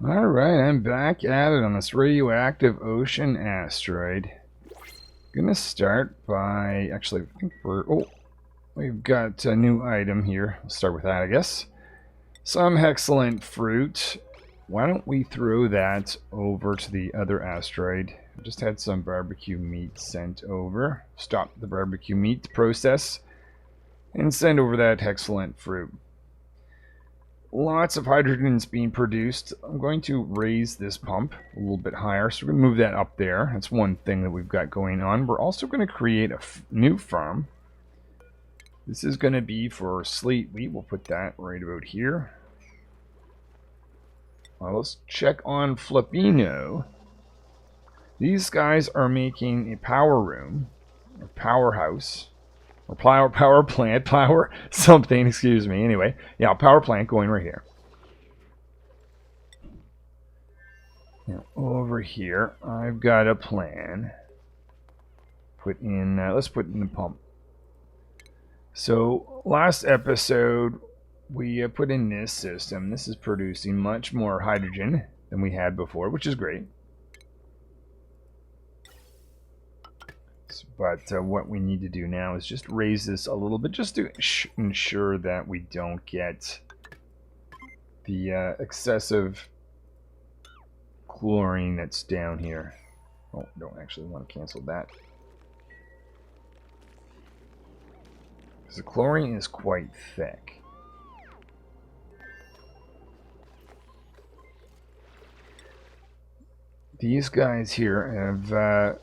Alright, I'm back at it on this radioactive ocean asteroid. Gonna start by, actually, I think we've got a new item here. Let's start with that, I guess. Some excellent fruit. Why don't we throw that over to the other asteroid? I just had some barbecue meat sent over. Stop the barbecue meat process and send over that excellent fruit. Lots of hydrogen's being produced. I'm going to raise this pump a little bit higher, so we're going to move that up there. That's one thing that we've got going on. We're also going to create a new farm. This is going to be for slate wheat. We'll put that right about here. Well, let's check on Flipino. These guys are making a power room, or powerhouse, or power plant, power something, excuse me. Anyway, yeah, power plant going right here. Now, over here, I've got a plan. Let's put in the pump. So, last episode, we put in this system. This is producing much more hydrogen than we had before, which is great. But what we need to do now is just raise this a little bit, just to ensure that we don't get the excessive chlorine that's down here. Oh, don't actually want to cancel that. Because the chlorine is quite thick. These guys here have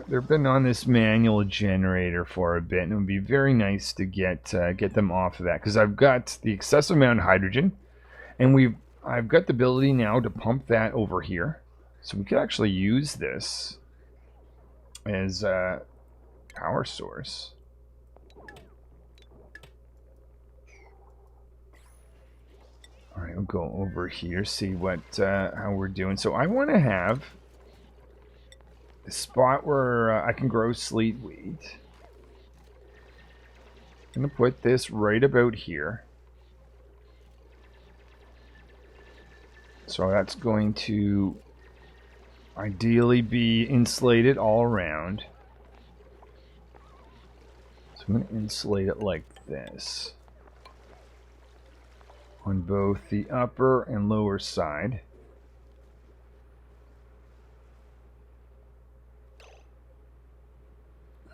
they've been on this manual generator for a bit, and it would be very nice to get them off of that, because I've got the excessive amount of hydrogen, and I've got the ability now to pump that over here, so we could actually use this as a power source. All right, we'll go over here, see what how we're doing. So I want to have a spot where I can grow slate wheat. I'm going to put this right about here. So that's going to ideally be insulated all around. So I'm going to insulate it like this on both the upper and lower side.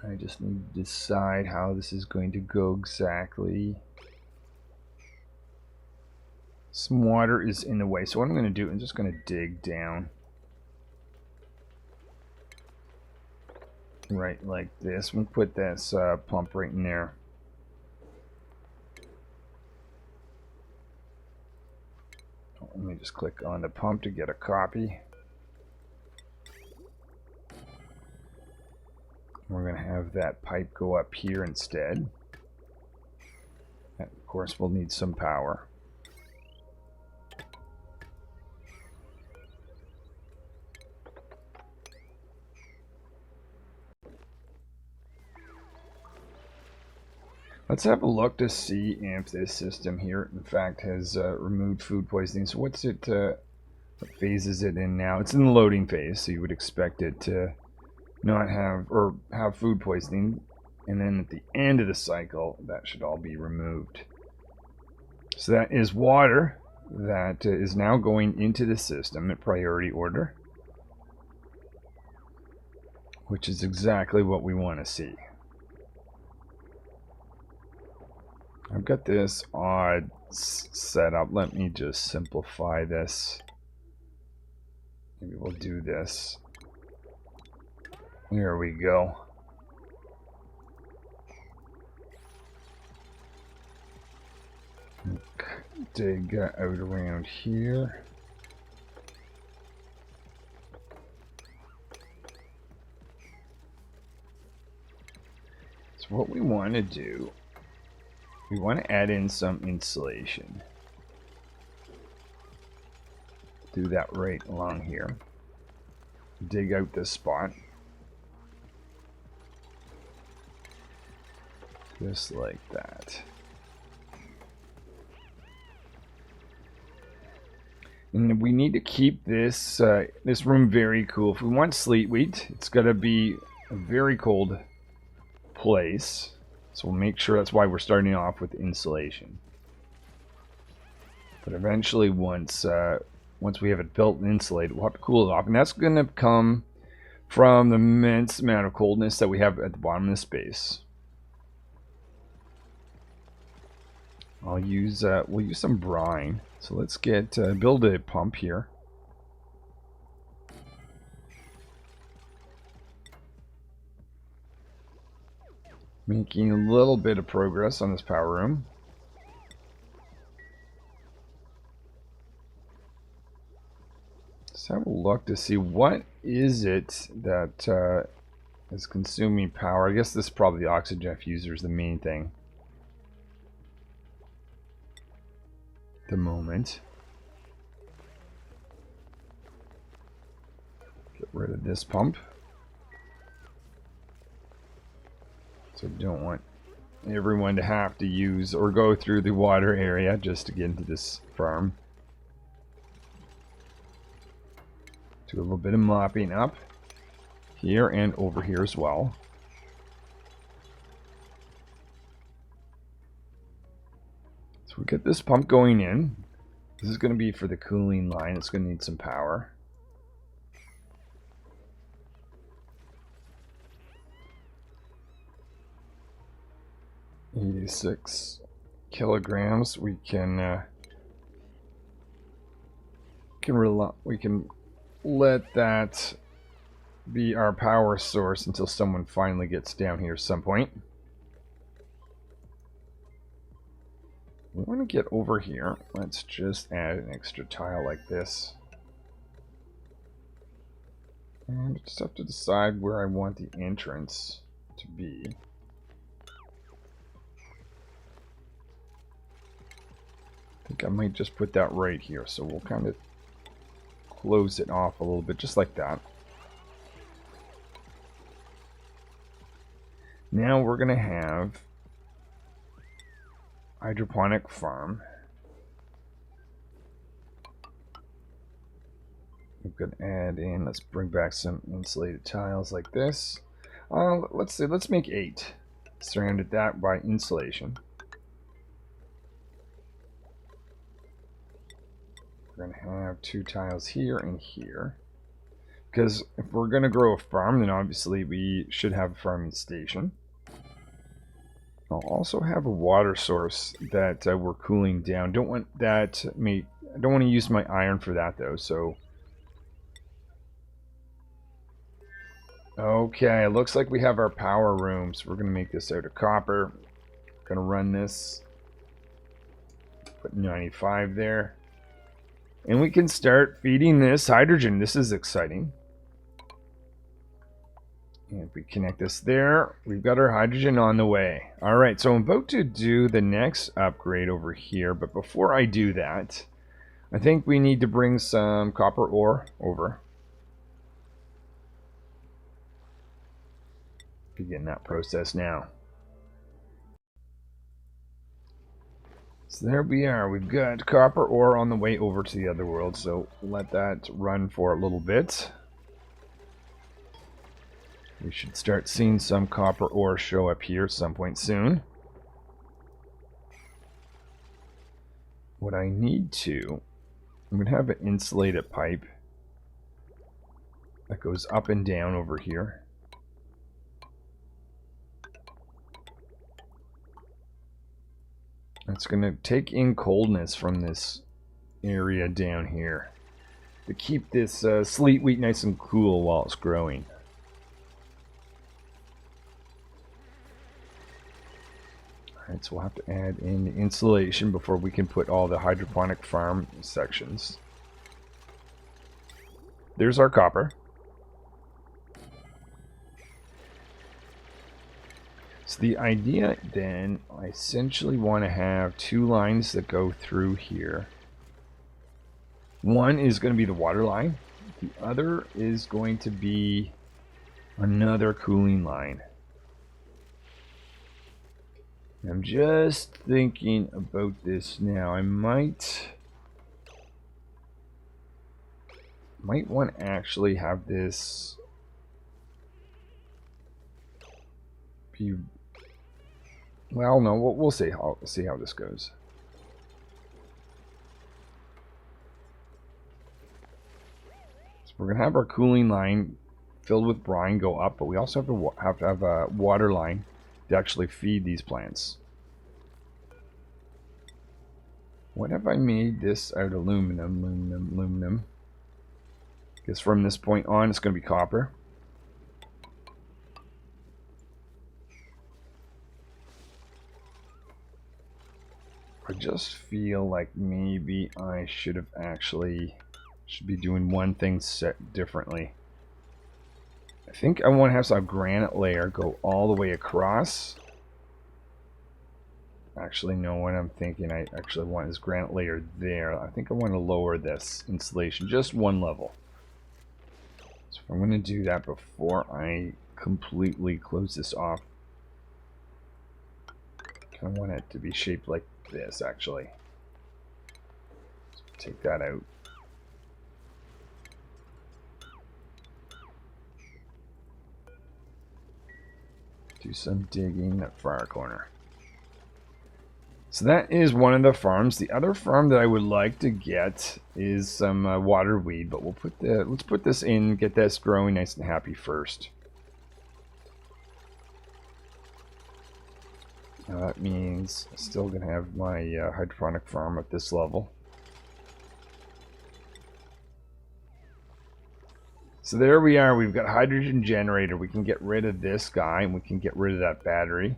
I just need to decide how this is going to go exactly. Some water is in the way, so what I'm going to do, I'm just going to dig down. Right like this. We'll put this pump right in there. Let me just click on the pump to get a copy. We're going to have that pipe go up here instead. And of course, we'll need some power. Let's have a look to see if this system here, in fact, has removed food poisoning. So what phase is it in now? It's in the loading phase, so you would expect it to not have, or have food poisoning, and then at the end of the cycle that should all be removed. So that is water that is now going into the system in priority order, which is exactly what we want to see. I've got this odd setup. Let me just simplify this. Maybe we'll do this. There we go. Dig out around here. So what we want to do, we want to add in some insulation. Do that right along here. Dig out this spot. Just like that. And we need to keep this this room very cool. If we want sleet wheat, it's got to be a very cold place. So we'll make sure that's why we're starting off with insulation. But eventually, once we have it built and insulated, we'll have to cool it off, and that's going to come from the immense amount of coldness that we have at the bottom of the space. We'll use some brine. So let's get build a pump here. Making a little bit of progress on this power room. Let's have a look to see what is it that is consuming power. I guess this is probably the oxygen diffuser is the main thing at the moment. Get rid of this pump. So we don't want everyone to have to use or go through the water area just to get into this farm. Do a little bit of mopping up here and over here as well. So we get this pump going in. This is going to be for the cooling line. It's going to need some power. $86 kilograms. We can let that be our power source until someone finally gets down here at some point. We want to get over here. Let's just add an extra tile like this. And I just have to decide where I want the entrance to be. I think I might just put that right here, so we'll kind of close it off a little bit, just like that. Now we're going to have hydroponic farm. We're going to add in, let's bring back some insulated tiles like this. Let's make 8. Surrounded that by insulation. We're going to have 2 tiles here and here. Because if we're going to grow a farm, then obviously we should have a farming station. I'll also have a water source that we're cooling down. Don't want that. I don't want to use my iron for that though. So, okay, it looks like we have our power rooms. We're going to make this out of copper. Going to run this. Put 95 there. And we can start feeding this hydrogen. This is exciting. And if we connect this there, we've got our hydrogen on the way. Alright, so I'm about to do the next upgrade over here. But before I do that, I think we need to bring some copper ore over. Begin that process now. So there we are. We've got copper ore on the way over to the other world. So let that run for a little bit. We should start seeing some copper ore show up here at some point soon. What I need to, I'm going to have an insulated pipe that goes up and down over here. It's going to take in coldness from this area down here to keep this sleet wheat nice and cool while it's growing. Alright, so we'll have to add in the insulation before we can put all the hydroponic farm sections. There's our copper. So the idea then, I essentially want to have 2 lines that go through here. One is going to be the water line. The other is going to be another cooling line. I'm just thinking about this now. I might Might want to actually have this be... Well, no, we'll see how this goes. So we're gonna have our cooling line filled with brine go up, but we also have to have a water line to actually feed these plants. What have I made this out of? Aluminum. Guess from this point on it's going to be copper. I just feel like maybe I should be doing one thing set differently. I think I want to have some granite layer go all the way across. Actually, no, what I'm thinking I actually want is granite layer there. I think I want to lower this insulation just one level. So I'm going to do that before I completely close this off. I want it to be shaped like this, actually. Let's take that out. Do some digging in that far corner. So that is one of the farms. The other farm that I would like to get is some water weed, but let's put this in, get this growing nice and happy first. Now that means I'm still gonna have my hydroponic farm at this level. So there we are. We've got a hydrogen generator. We can get rid of this guy, and we can get rid of that battery.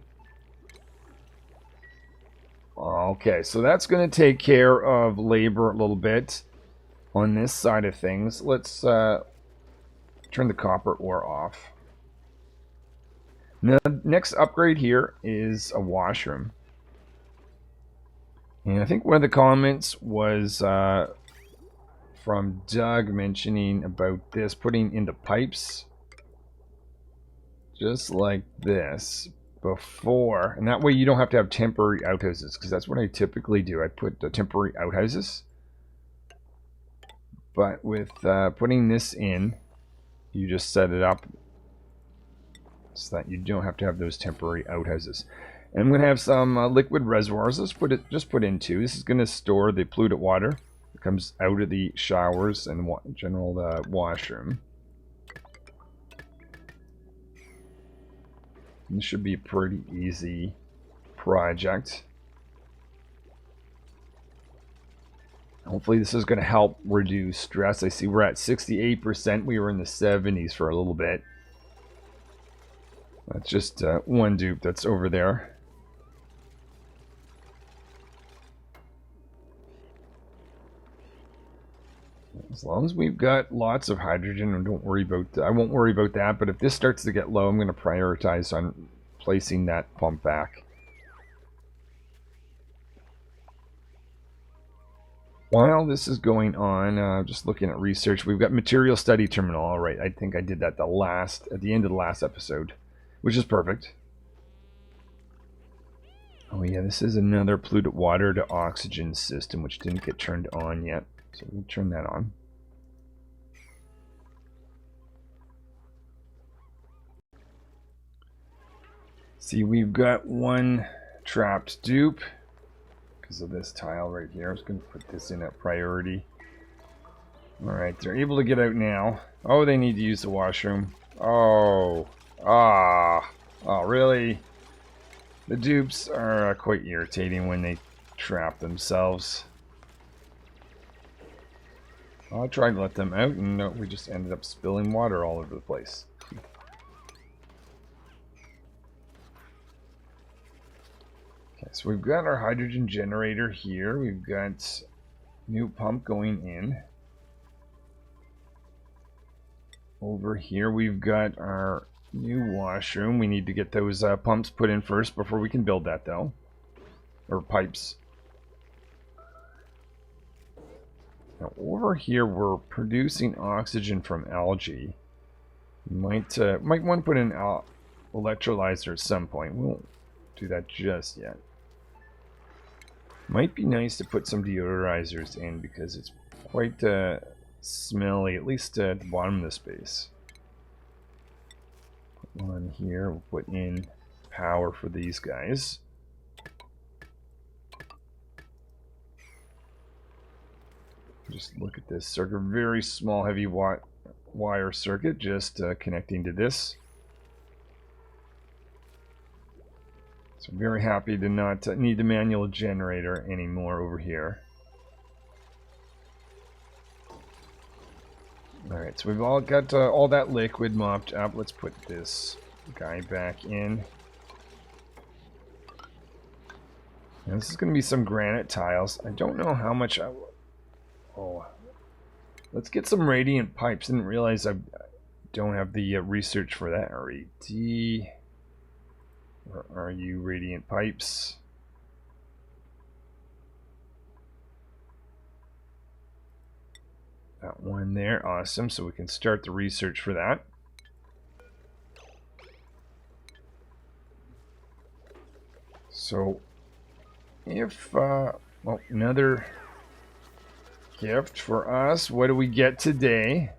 Okay, so that's going to take care of labor a little bit on this side of things. Let's turn the copper ore off. Now, next upgrade here is a washroom. And I think one of the comments was from Doug mentioning about this, putting in the pipes just like this before, and that way you don't have to have temporary outhouses, because that's what I typically do. I put the temporary outhouses, but with putting this in, you just set it up so that you don't have to have those temporary outhouses. And I'm going to have some liquid reservoirs. Let's put in two. This is going to store the polluted water that comes out of the showers and general washroom. This should be a pretty easy project. Hopefully this is going to help reduce stress. I see we're at 68%. We were in the 70s for a little bit. That's just one dupe that's over there. As long as we've got lots of hydrogen, and don't worry about I won't worry about that, but if this starts to get low, I'm going to prioritize on placing that pump back. While this is going on, just looking at research, we've got material study terminal. All right, I think I did that at the end of the last episode, which is perfect. Oh yeah, this is another polluted water to oxygen system, which didn't get turned on yet. So we'll turn that on. See, we've got one trapped dupe because of this tile right here. I was going to put this in at priority. Alright, they're able to get out now. Oh, they need to use the washroom. Oh, really? The dupes are quite irritating when they trap themselves. I tried to let them out, and we just ended up spilling water all over the place. Okay, so we've got our hydrogen generator here. We've got new pump going in. Over here we've got our new washroom. We need to get those pumps put in first before we can build that, though. Or pipes. Now over here we're producing oxygen from algae. You might want to put in electrolyzer at some point. We won't do that just yet. Might be nice to put some deodorizers in because it's quite smelly, at least at the bottom of the space. Put one here, we'll put in power for these guys. Just look at this circuit, very small heavy wire circuit, just connecting to this. So I'm very happy to not need the manual generator anymore over here. Alright, so we've all got all that liquid mopped up. Let's put this guy back in. Now this is going to be some granite tiles. I don't know how much Oh, let's get some radiant pipes. Didn't realize I don't have the research for that. R-A-D. Where are you, radiant pipes? That one there, awesome. So we can start the research for that. So, if, well, another gift for us. What do we get today?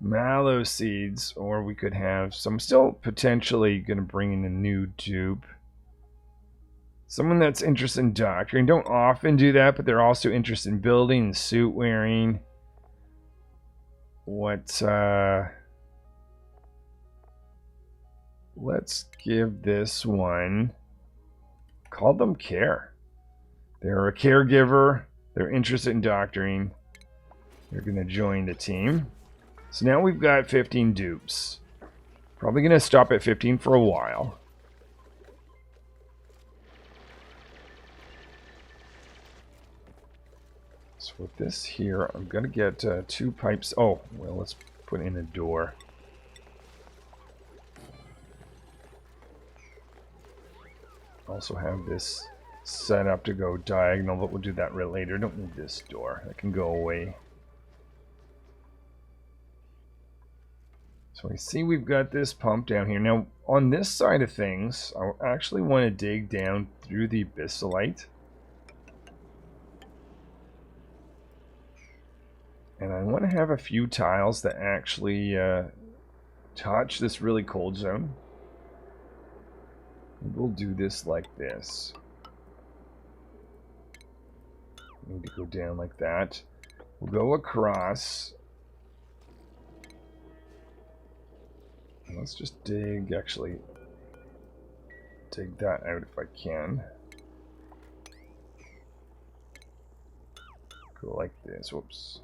Mallow seeds, or we could have some. Still potentially going to bring in a new dupe. Someone that's interested in doctoring. Don't often do that, but they're also interested in building and suit wearing. What, let's give this one, call them Care. They're a caregiver. They're interested in doctoring. They're going to join the team. So now we've got 15 dupes. Probably going to stop at 15 for a while. So with this here, I'm going to get 2 pipes. Oh, well, let's put in a door. Also have this set up to go diagonal, but we'll do that right later. Don't need this door. That can go away. So we see we've got this pump down here. Now, on this side of things, I actually want to dig down through the abyssalite. And I want to have a few tiles that actually touch this really cold zone. And we'll do this like this. Need to go down like that. We'll go across. And let's just dig, actually, dig that out if I can. Go like this. Whoops.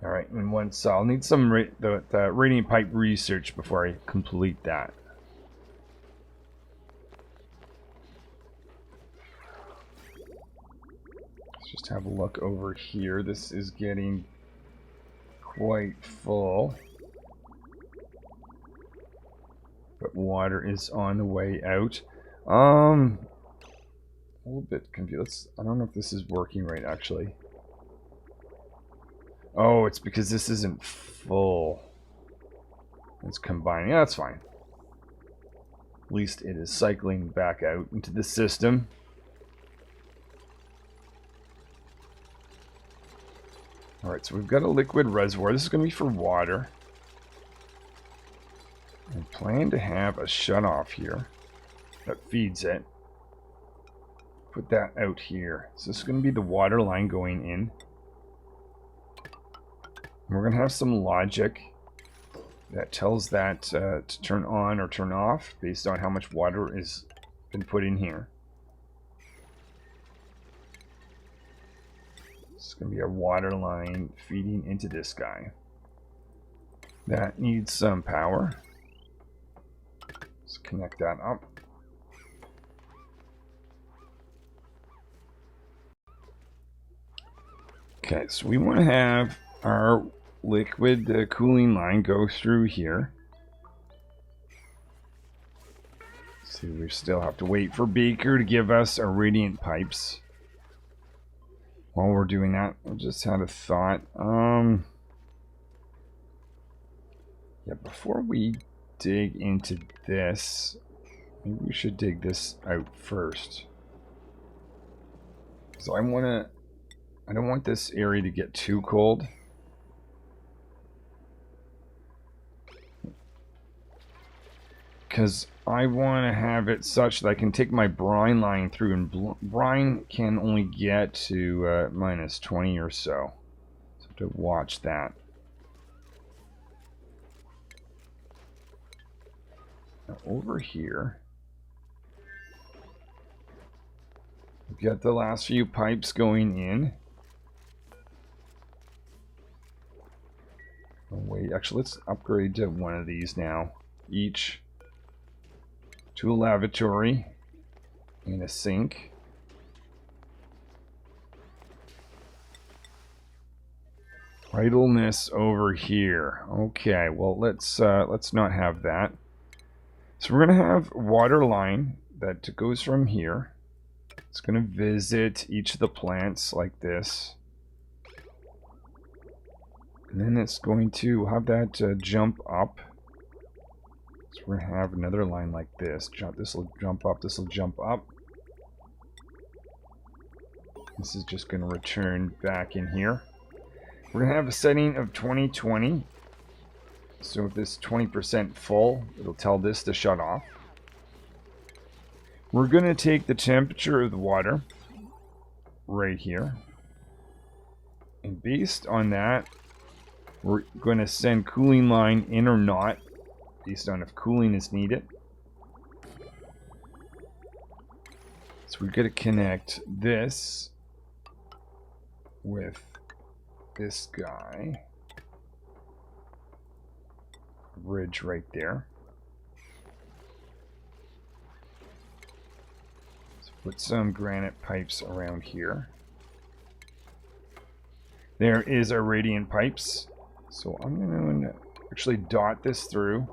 Alright, and once I'll need some the radiant pipe research before I complete that. Just have a look over here. This is getting quite full. But water is on the way out. A little bit confused. I don't know if this is working right, actually. Oh, it's because this isn't full. It's combining. Yeah, that's fine. At least it is cycling back out into the system. Alright, so we've got a liquid reservoir. This is going to be for water. I plan to have a shutoff here that feeds it. Put that out here. So this is going to be the water line going in. We're going to have some logic that tells that to turn on or turn off based on how much water has been put in here. It's going to be our water line feeding into this guy. That needs some power. Let's connect that up. Okay, so we want to have our liquid cooling line go through here. See, we still have to wait for Baker to give us our radiant pipes. While we're doing that, I just had a thought. Yeah, before we dig into this, maybe we should dig this out first. So I don't want this area to get too cold. Because I want to have it such that I can take my brine line through, and brine can only get to minus 20 or so. So to watch that. Now over here, we've got the last few pipes going in. Oh wait, actually let's upgrade to one of these now. Each to a lavatory and a sink. Idleness over here. Okay, well let's not have that. So we're gonna have water line that goes from here. It's gonna visit each of the plants like this, and then it's going to have that jump up. So we're gonna have another line like this. This will jump up. This will jump up. This is just gonna return back in here. We're going to have a setting of 2020. So if this 20% full, it'll tell this to shut off. We're going to take the temperature of the water right here. And based on that, we're going to send cooling line in or not, based on if cooling is needed. So we're going to connect this with this guy. Bridge right there. Let's put some granite pipes around here. There is our radiant pipes. So I'm going to actually dot this through.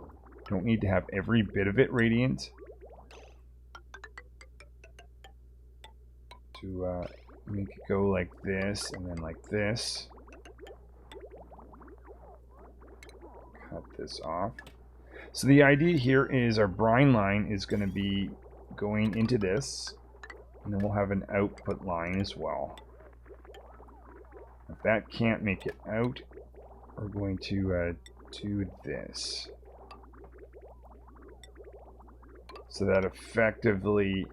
Don't need to have every bit of it radiant. To make it go like this and then like this. Cut this off. So the idea here is our brine line is going to be going into this, and then we'll have an output line as well. If that can't make it out, we're going to do this. So that effectively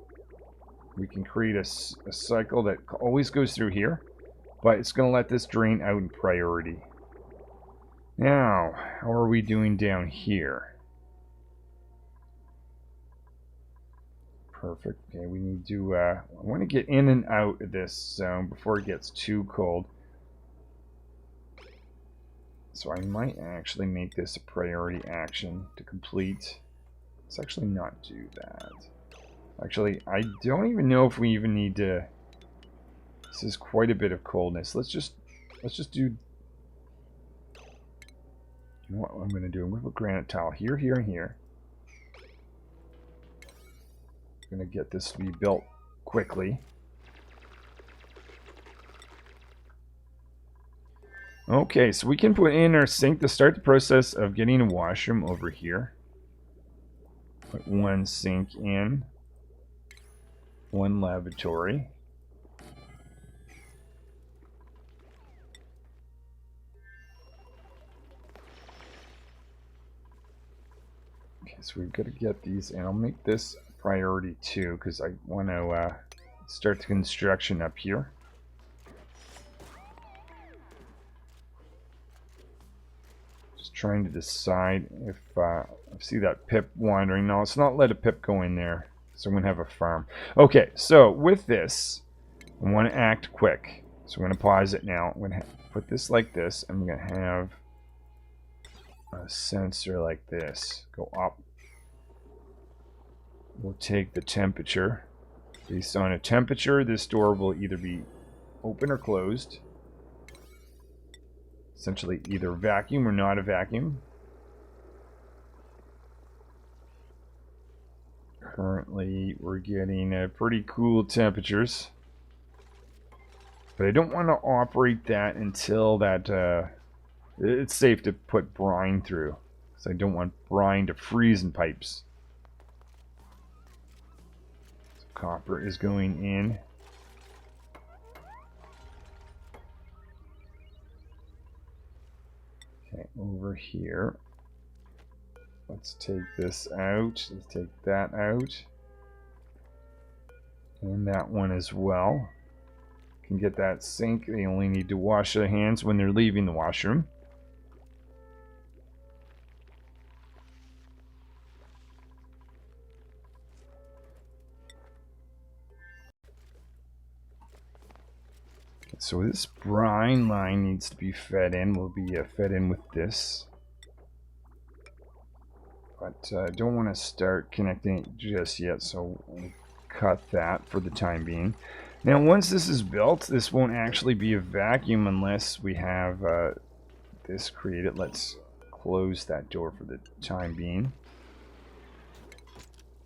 we can create a cycle that always goes through here, but it's going to let this drain out in priority. Now, how are we doing down here? Perfect. Okay, we need to, I want to get in and out of this zone before it gets too cold. So I might actually make this a priority action to complete. Let's actually not do that. Actually, I don't even know if we even need to. This is quite a bit of coldness. Let's just do. You know what I'm going to do? I'm going to put granite tile here, here, and here. I'm going to get this to be built quickly. Okay, so we can put in our sink to start the process of getting a washroom over here. Put one sink in, one lavatory. Okay, so we've got to get these, and I'll make this priority 2 because I want to start the construction up here. Just trying to decide if I see that pip wandering. No, let's not let a pip go in there. So I'm going to have a farm. Okay, so with this, I want to act quick. So I'm going to pause it now. I'm going to put this like this. I'm going to have a sensor like this go up. We'll take the temperature. Based on a temperature, this door will either be open or closed. Essentially either vacuum or not a vacuum. Currently, we're getting pretty cool temperatures. But I don't want to operate that until that it's safe to put brine through. So I don't want brine to freeze in pipes. So copper is going in. over here. Let's take this out. Let's take that out. And that one as well. Can get that sink. They only need to wash their hands when they're leaving the washroom. So this brine line needs to be fed in. Will be fed in with this. But I don't want to start connecting it just yet, so we'll cut that for the time being. Now, once this is built, this won't actually be a vacuum unless we have this created. Let's close that door for the time being.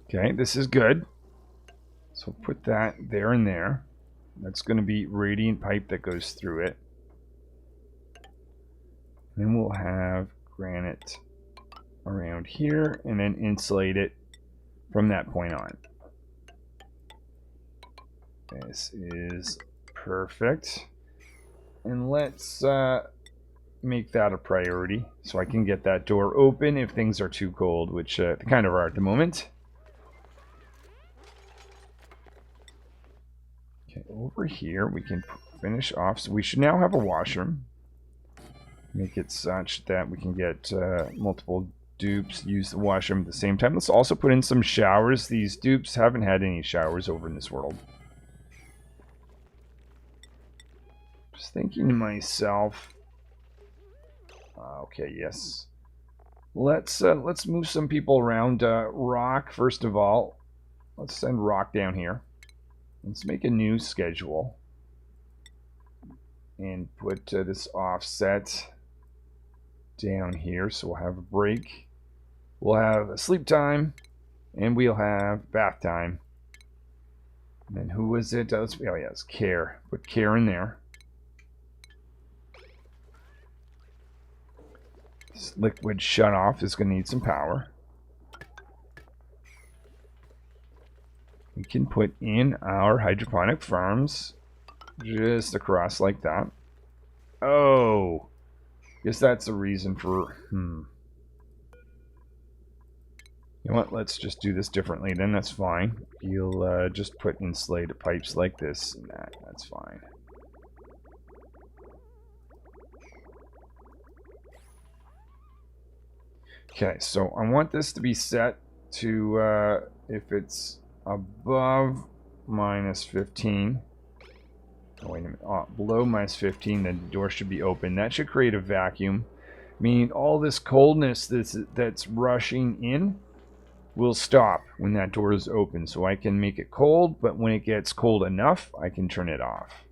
Okay, this is good. So put that there and there. That's going to be radiant pipe that goes through it. Then we'll have granite around here and then insulate it from that point on. This is perfect. And let's make that a priority so I can get that door open if things are too cold, which they kind of are at the moment. Okay, over here we can finish off. So we should now have a washroom. Make it such that we can get multiple dupes use the washroom at the same time. Let's also put in some showers. These dupes haven't had any showers over in this world. Just thinking to myself. Okay, yes. Let's move some people around. Rock, first of all. Let's send Rock down here. Let's make a new schedule. And put this offset down here. So we'll have a break. We'll have a sleep time. And we'll have bath time. And then who was it? Oh yeah, it's Care. Put Care in there. This liquid shut off is going to need some power. We can put in our hydroponic farms just across like that. Oh, guess that's the reason for, You know what, let's just do this differently then, that's fine. You'll just put insulated pipes like this and that's fine. Okay, so I want this to be set to, if it's above -15. Oh, wait a minute. Below -15, then the door should be open. That should create a vacuum, meaning all this coldness that's rushing in will stop when that door is open. So I can make it cold, but when it gets cold enough, I can turn it off.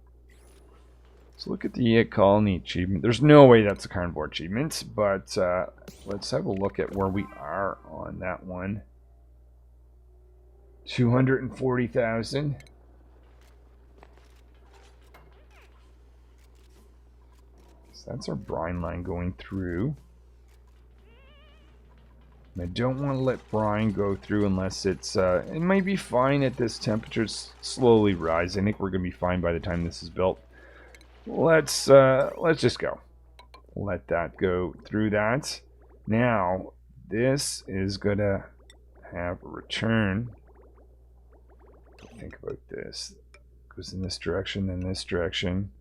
So look at the colony achievement. There's no way that's a carnivore achievement, but let's have a look at where we are on that one. 240,000. So that's our brine line going through. I don't want to let brine go through unless it's it might be fine at this temperature. Slowly rise. I think we're gonna be fine by the time this is built. Let's just go. Let that go through that. Now this is gonna have a return. Think about this. Goes in this direction, then this direction.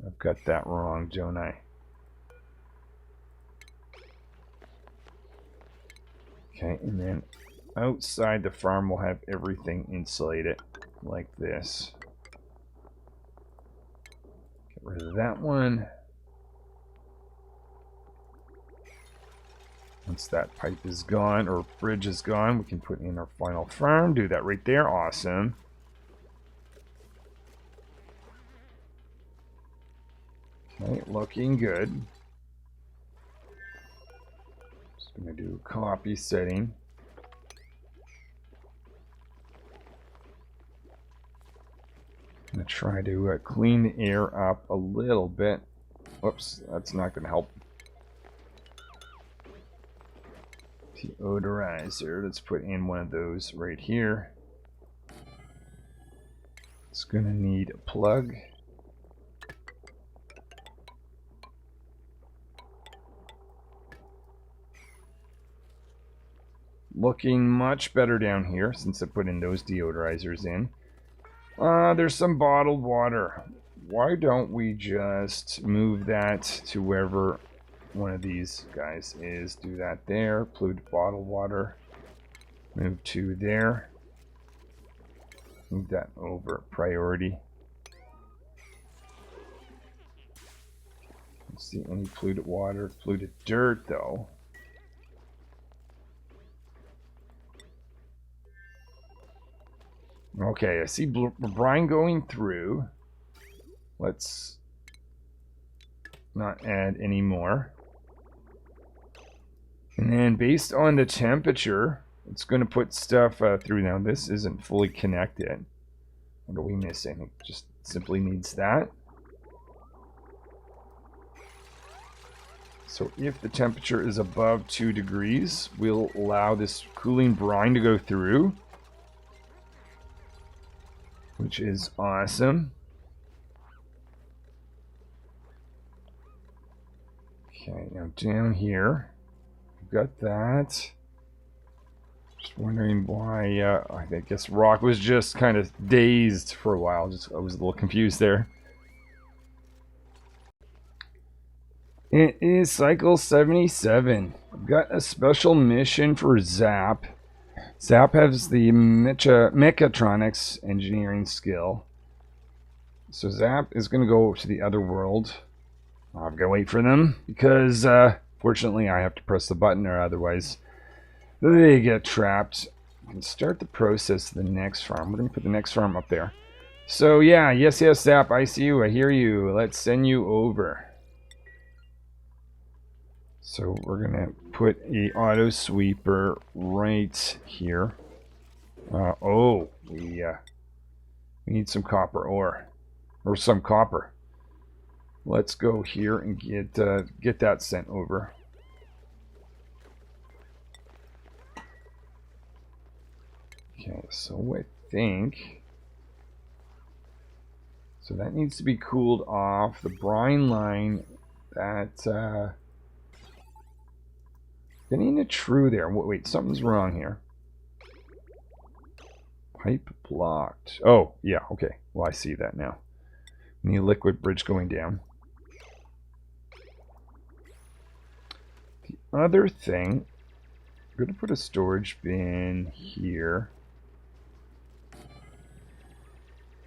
I've got that wrong, don't I? Okay, and then outside the farm we'll have everything insulated like this. Get rid of that one. Once that pipe is gone, or bridge is gone, we can put in our final farm. Do that right there. Awesome. Okay, looking good. Just going to do copy setting. I'm going to try to clean the air up a little bit. Whoops, that's not going to help. Deodorizer, let's put in one of those right here. It's going to need a plug. Looking much better down here since I put in those deodorizers in. There's some bottled water. Why don't we just move that to wherever one of these guys is? Do that there. Polluted bottled water. Move to there. Move that over. Priority. Let's see any polluted water. Polluted dirt, though. Okay, I see brine going through. Let's not add any more. And then based on the temperature, it's going to put stuff through. Now, this isn't fully connected. What are we missing? It just simply needs that. So if the temperature is above 2 degrees, we'll allow this cooling brine to go through, which is awesome. Okay, now down here, we've got that. Just wondering why, I guess Rock was just kind of dazed for a while. I was a little confused there. It is cycle 77. I've got a special mission for Zap. Zap has the mechatronics engineering skill. So Zap is going to go to the other world. I've got to wait for them because, fortunately, I have to press the button or otherwise they get trapped. I can start the process of the next farm. We're going to put the next farm up there. So, yeah, yes, Zap, I see you, I hear you. Let's send you over. So we're going to put a auto sweeper right here. We need some copper ore. Or some copper. Let's go here and get that sent over. Okay, so I think... So that needs to be cooled off. The brine line, that... Getting it true there. Wait, something's wrong here. Pipe blocked. Oh, yeah, okay. Well, I see that now. Need a liquid bridge going down. The other thing, I'm going to put a storage bin here.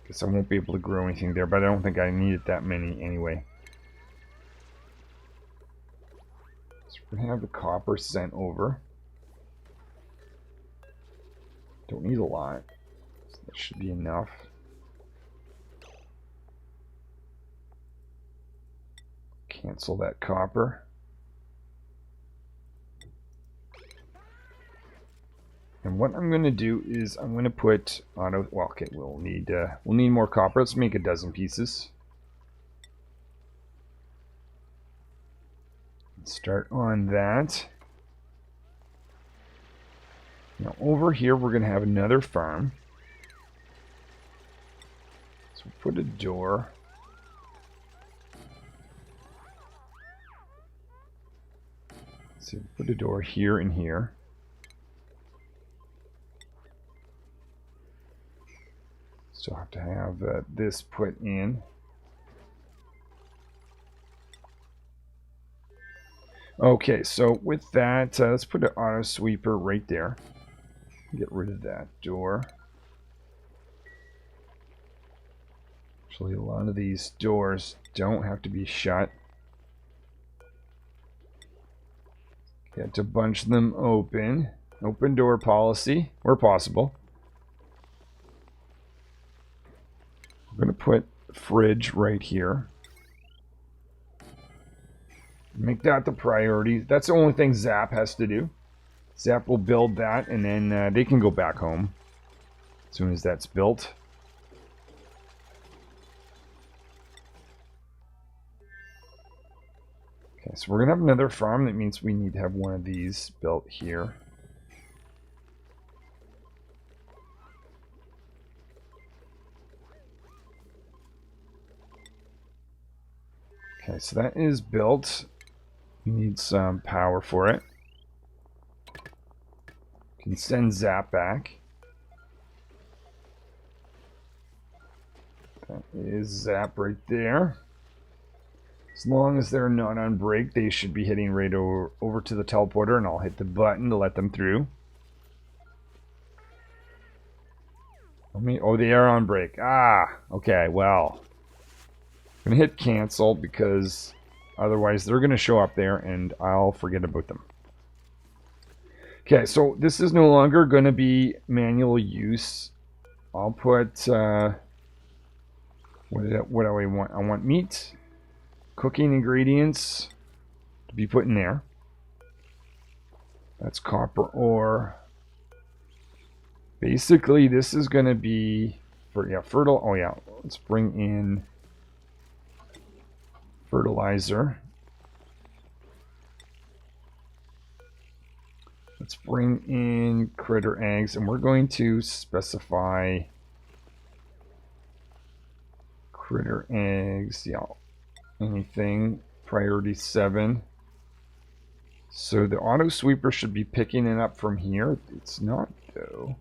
Guess I won't be able to grow anything there, but I don't think I needed that many anyway. So we're going to have the copper sent over. Don't need a lot. So that should be enough. Cancel that copper. And what I'm going to do is I'm going to put auto. Well, okay, we'll need more copper. Let's make a dozen pieces. Start on that. Now over here we're going to have another farm. So we'll put a door. So put a door here and here. Still have to have this put in. Okay, so with that, let's put an auto sweeper right there. Get rid of that door. Actually, a lot of these doors don't have to be shut. Get to bunch them open. Open door policy, where possible. We're going to put a fridge right here. Make that the priority. That's the only thing Zap has to do. Zap will build that, and then they can go back home as soon as that's built. Okay, so we're going to have another farm. That means we need to have one of these built here. Okay, so that is built. We need some power for it. Can send Zap back. That is Zap right there. As long as they're not on break, they should be hitting right over to the teleporter, and I'll hit the button to let them through. Oh, they are on break. Ah, okay, well. I'm going to hit cancel because otherwise they're going to show up there and I'll forget about them. Okay, so this is no longer going to be manual use. I'll put, what do I want? I want meat, cooking ingredients to be put in there. That's copper ore. Basically, this is going to be for fertile. Oh yeah, let's bring in fertilizer. Let's bring in critter eggs, and we're going to specify critter eggs. Yeah, anything priority 7. So the auto sweeper should be picking it up from here. It's not though.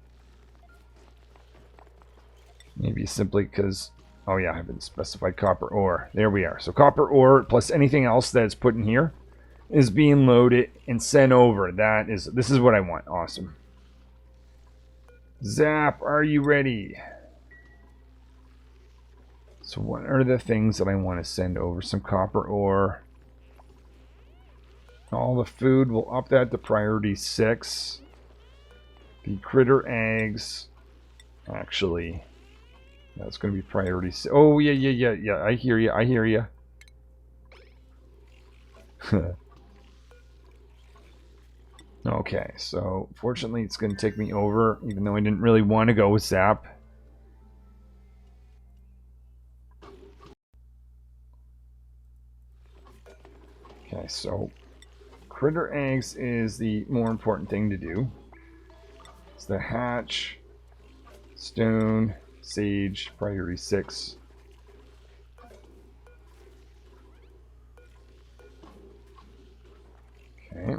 Maybe simply because, oh yeah, I haven't specified copper ore. There we are. So copper ore plus anything else that's put in here is being loaded and sent over. This is what I want. Awesome. Zap, are you ready? So what are the things that I want to send over? Some copper ore. All the food, we'll up that to priority 6. The critter eggs, actually, that's going to be priority 6. Oh, yeah. I hear you. Okay, so fortunately it's going to take me over, even though I didn't really want to go with Zap. Okay, so critter eggs is the more important thing to do. It's the hatch, stone, sage, priority 6. Okay.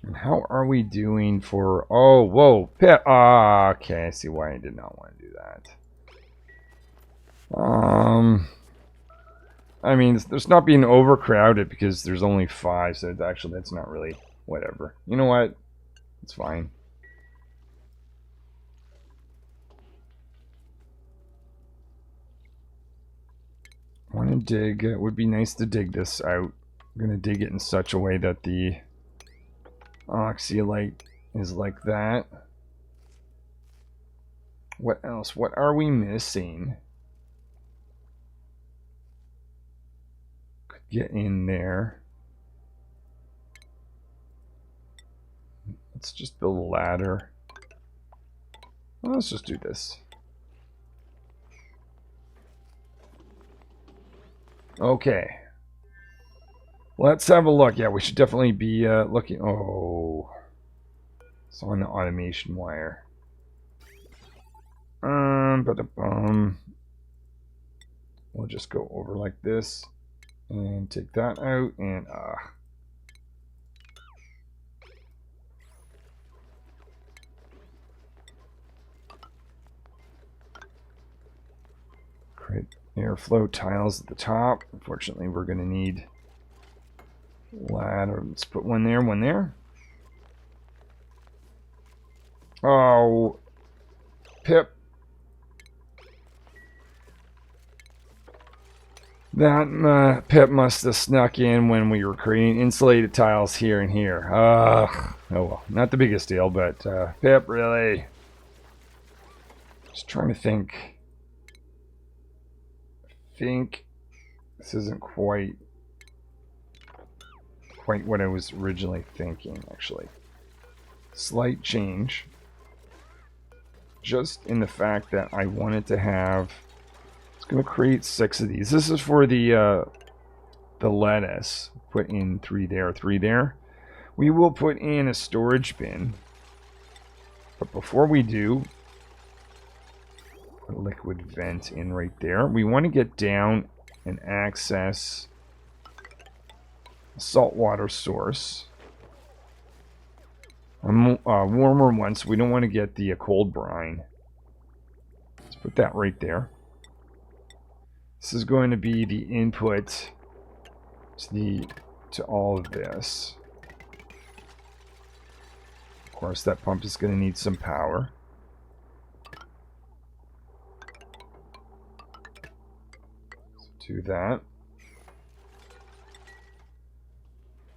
And how are we doing for... Oh, whoa. Okay, I see why I did not want to do that. I mean, there's not being overcrowded because there's only 5, so actually that's not really... Whatever. You know what? It's fine. I want to dig. It would be nice to dig this out. I'm going to dig it in such a way that the oxyolite is like that. What else? What are we missing? Could get in there. Let's just build a ladder. Well, let's just do this. Okay. Let's have a look. Yeah, we should definitely be looking. Oh. It's on the automation wire. We'll just go over like this and take that out and create airflow tiles at the top. Unfortunately, we're going to need ladder. Let's put one there, one there. Oh, Pip. That Pip must have snuck in when we were creating insulated tiles here and here. Oh well, not the biggest deal, but Pip, really. Just trying to think. This isn't quite what I was originally thinking, actually. Slight change. Just in the fact that I wanted to have... It's going to create 6 of these. This is for the lettuce. Put in 3 there, 3 there. We will put in a storage bin. But before we do... Put a liquid vent in right there. We want to get down and access a saltwater source. warmer one, so we don't want to get the cold brine. Let's put that right there. This is going to be the input to all of this. Of course, that pump is going to need some power. So do that.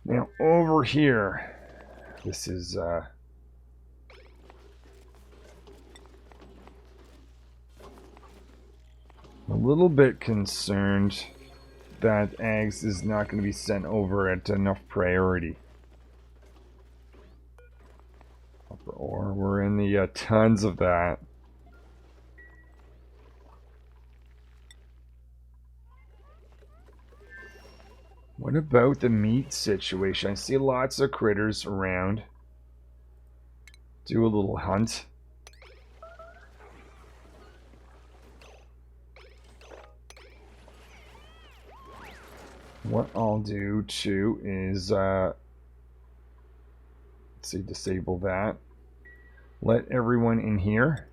Now over here, this is a little bit concerned that eggs is not going to be sent over at enough priority. Copper ore, we're in the tons of that. What about the meat situation? I see lots of critters around. Do a little hunt. What I'll do too is let's see, disable that. Let everyone in here.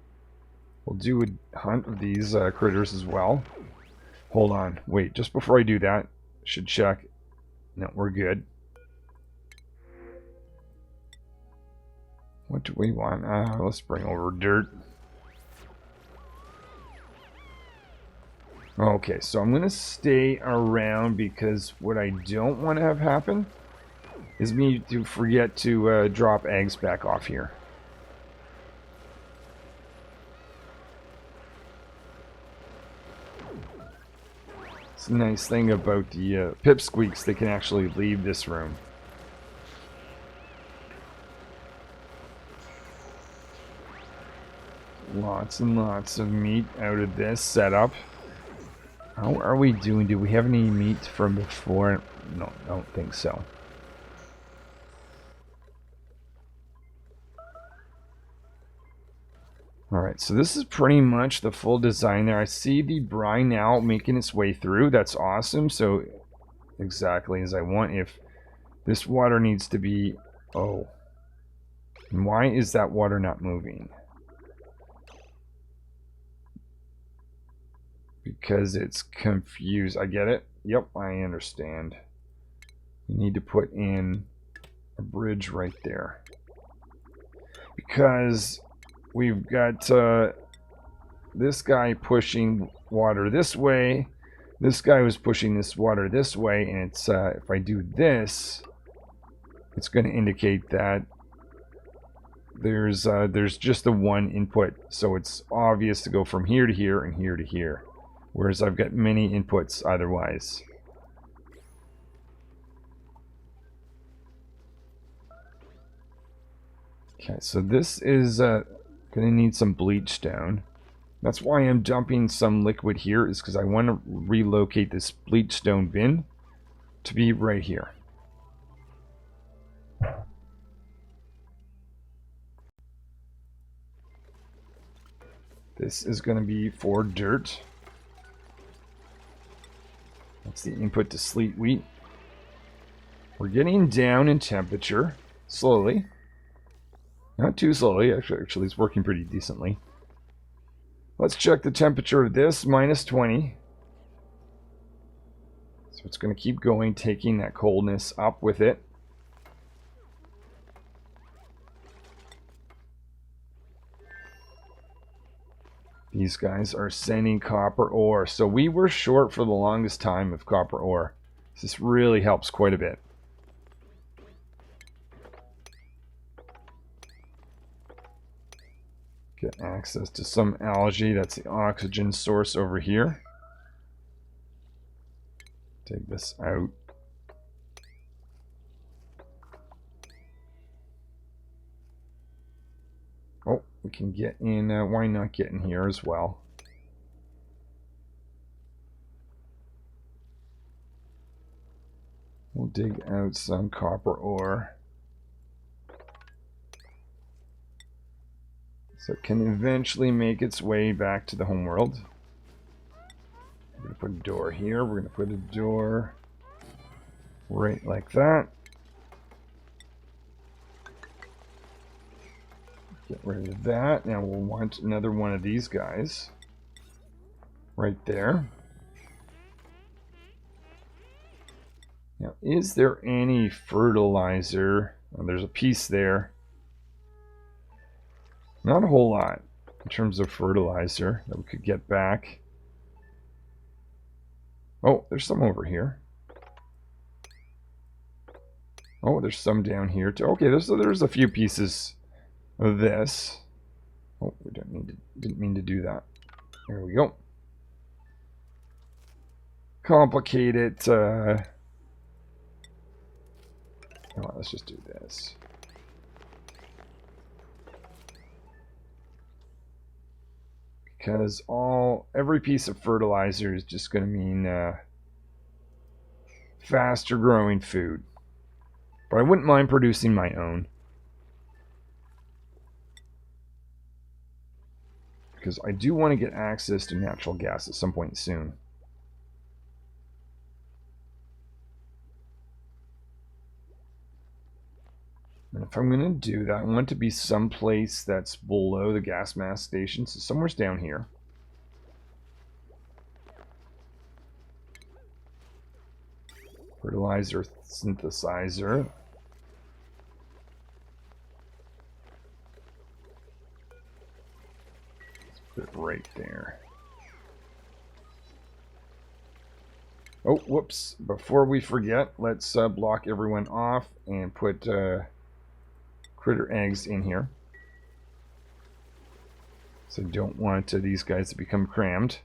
We'll do a hunt of these critters as well. Hold on, wait, just before I do that, should check. No, we're good. What do we want? Let's bring over dirt. Okay, so I'm going to stay around because what I don't want to have happen is me to forget to drop eggs back off here. It's a nice thing about the pipsqueaks, they can actually leave this room. Lots and lots of meat out of this setup. How are we doing? Do we have any meat from before? No, I don't think so. Alright, so this is pretty much the full design there. I see the brine now making its way through. That's awesome. So, exactly as I want. If this water needs to be... Oh. And why is that water not moving? Because it's confused. I get it. Yep, I understand. You need to put in a bridge right there. Because we've got this guy pushing water this way. This guy was pushing this water this way. And it's if I do this, it's going to indicate that there's just the one input. So it's obvious to go from here to here and here to here. Whereas I've got many inputs otherwise. Okay, so this is going to need some bleach down. That's why I'm dumping some liquid here, is because I want to relocate this bleach stone bin to be right here. This is going to be for dirt. That's the input to sleet wheat. We're getting down in temperature slowly. Not too slowly, actually it's working pretty decently. Let's check the temperature of this, minus 20. So it's going to keep going, taking that coldness up with it. These guys are sending copper ore. So we were short for the longest time of copper ore. This really helps quite a bit. Get access to some algae. That's the oxygen source over here. Take this out. Oh, we can get in. Why not get in here as well? We'll dig out some copper ore. So it can eventually make its way back to the homeworld. We're going to put a door here. We're going to put a door right like that. Get rid of that. Now we'll want another one of these guys. Right there. Now, is there any fertilizer? Oh, there's a piece there. Not a whole lot in terms of fertilizer that we could get back. Oh, there's some over here. Oh, there's some down here too. Okay, there's a few pieces of this. Oh, we didn't mean to do that. There we go. Complicated. Let's just do this. Because every piece of fertilizer is just going to mean faster growing food. But I wouldn't mind producing my own. Because I do want to get access to natural gas at some point soon. And if I'm going to do that, I want it to be someplace that's below the gas mask station. So somewhere's down here. Fertilizer synthesizer. Let's put it right there. Oh, whoops. Before we forget, let's block everyone off and put critter eggs in here. So don't want these guys to become crammed.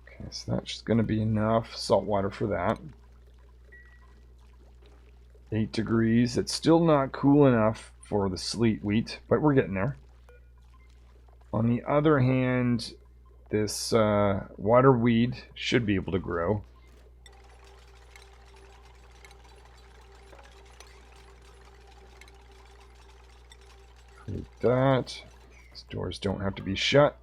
Okay, so that's going to be enough salt water for that. 8 degrees. It's still not cool enough for the sleet wheat, but we're getting there. On the other hand, this water weed should be able to grow. Create that. These doors don't have to be shut.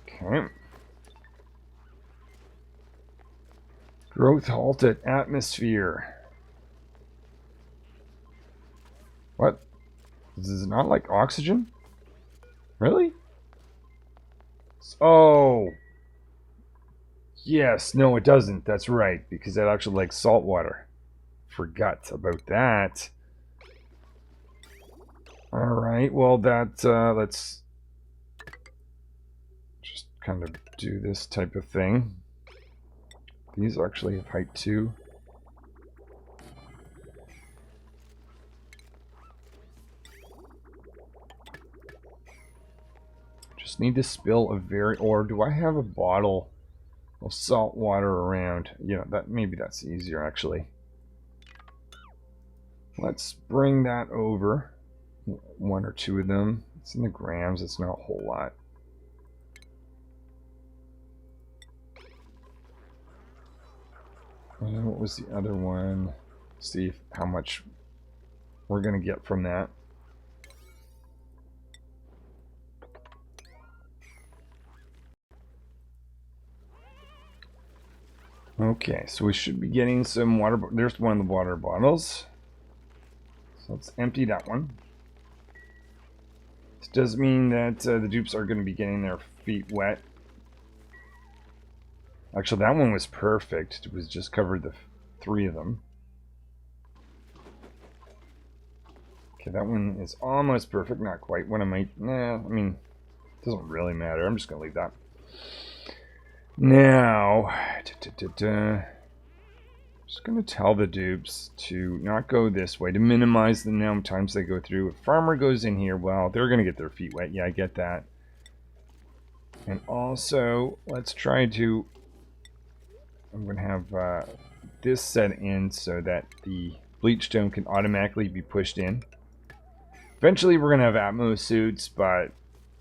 Okay. Growth halted. Atmosphere. What? This is not like oxygen? Really? Oh. Yes. No, it doesn't. That's right. Because that actually likes salt water. Forgot about that. Alright. Well, let's just kind of do this type of thing. These actually have height too. Just need to spill a or do I have a bottle of salt water around? You know, maybe that's easier actually. Let's bring that over. 1 or 2 of them. It's in the grams, it's not a whole lot. And what was the other one? See how much we're going to get from that. Okay, so we should be getting some water. There's one of the water bottles. So let's empty that one. This does mean that the dupes are going to be getting their feet wet. Actually, that one was perfect. It was just covered the 3 of them. Okay, that one is almost perfect. Not quite. What I mean, it doesn't really matter. I'm just going to leave that. Now, just going to tell the dupes to not go this way, to minimize the number of times they go through. If farmer goes in here, well, they're going to get their feet wet. Yeah, I get that. And also, let's try to... I'm going to have this set in so that the bleach stone can automatically be pushed in. Eventually, we're going to have Atmos suits, but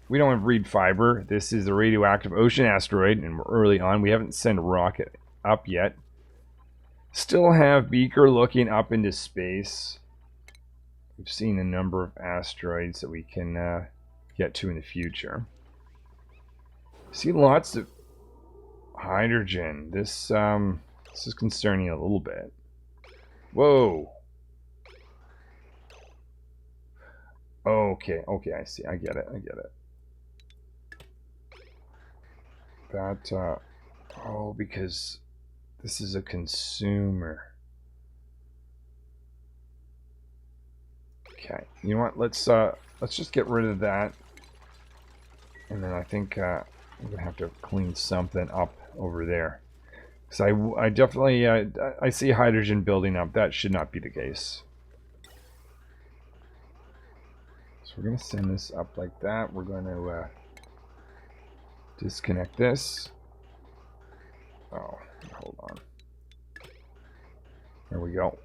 we don't have reed fiber. This is the radioactive ocean asteroid, and we're early on. We haven't sent a rocket up yet. Still have Beaker looking up into space. we've seen a number of asteroids that we can get to in the future. See lots of hydrogen. This is concerning a little bit. Whoa. Okay, I see. I get it. That, oh, because this is a consumer. Okay, you know what? Let's just get rid of that, and then I think I'm gonna have to clean something up over there. Because I definitely I see hydrogen building up. That should not be the case. So we're gonna send this up like that. We're going to disconnect this. Oh, hold on. There we go.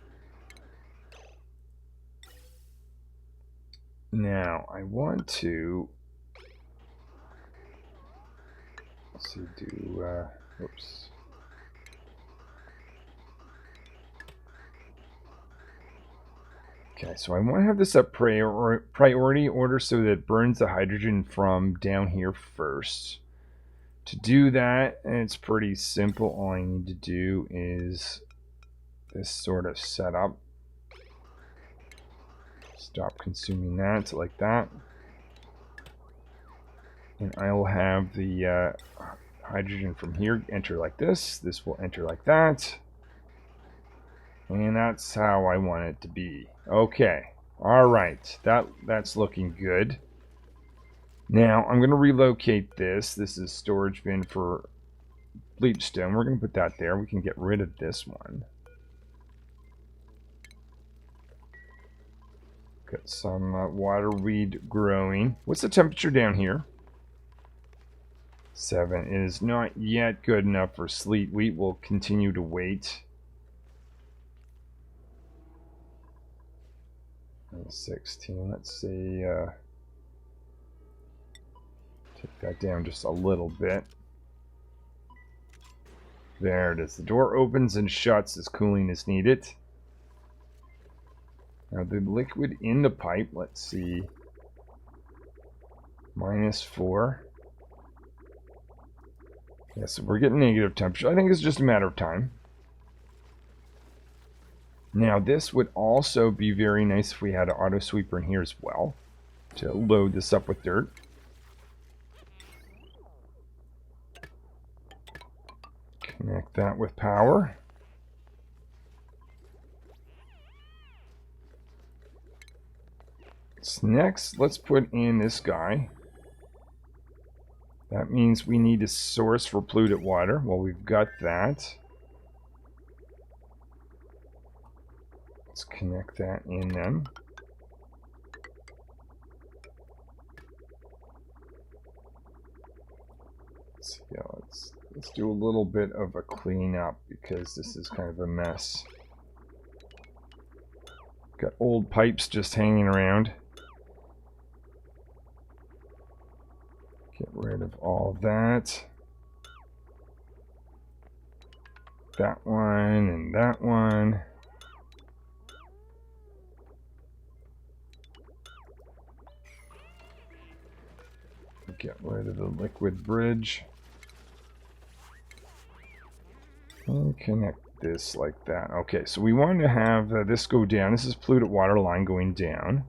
Now, I want to... Let's see, oops. Okay, so I want to have this up priority order so that it burns the hydrogen from down here first. To do that, and it's pretty simple, all I need to do is this sort of setup. Stop consuming that, like that. And I will have the hydrogen from here enter like this. This will enter like that. And that's how I want it to be. Okay. Alright. That's looking good. Now, I'm going to relocate this. This is storage bin for bleachstone. We're going to put that there. We can get rid of this one. Got some waterweed growing. What's the temperature down here? 7. It is not yet good enough for sleet wheat. We'll continue to wait. 16. Let's see. Take that down just a little bit. There it is. The door opens and shuts as cooling is needed. Now the liquid in the pipe, let's see. -4. Yeah, so we're getting negative temperature. I think it's just a matter of time. Now this would also be very nice if we had an auto sweeper in here as well to load this up with dirt. Connect that with power. So next, let's put in this guy. That means we need a source for polluted water. Well, we've got that. Let's connect that in then. So yeah, let's do a little bit of a cleanup because this is kind of a mess. Got old pipes just hanging around. Get rid of all that. That one and that one. Get rid of the liquid bridge. And connect this like that. Okay, so we want to have this go down. This is polluted water line going down.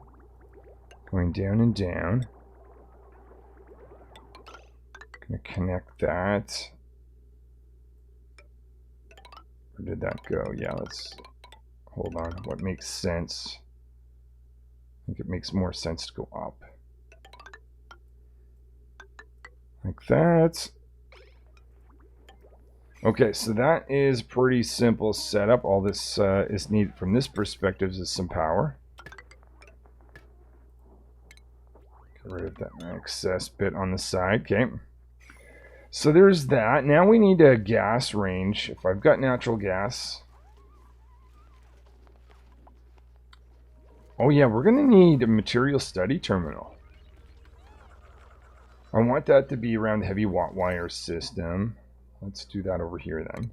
Going down and down. Gonna connect that. Where did that go? Yeah, let's hold on. What makes sense? I think it makes more sense to go up. Like that. Okay, so that is pretty simple setup. All this is needed from this perspective is some power. Get rid of that excess bit on the side. Okay. So there's that. Now we need a gas range. If I've got natural gas. Oh yeah, we're going to need a material study terminal. I want that to be around the heavy watt wire system. Let's do that over here then.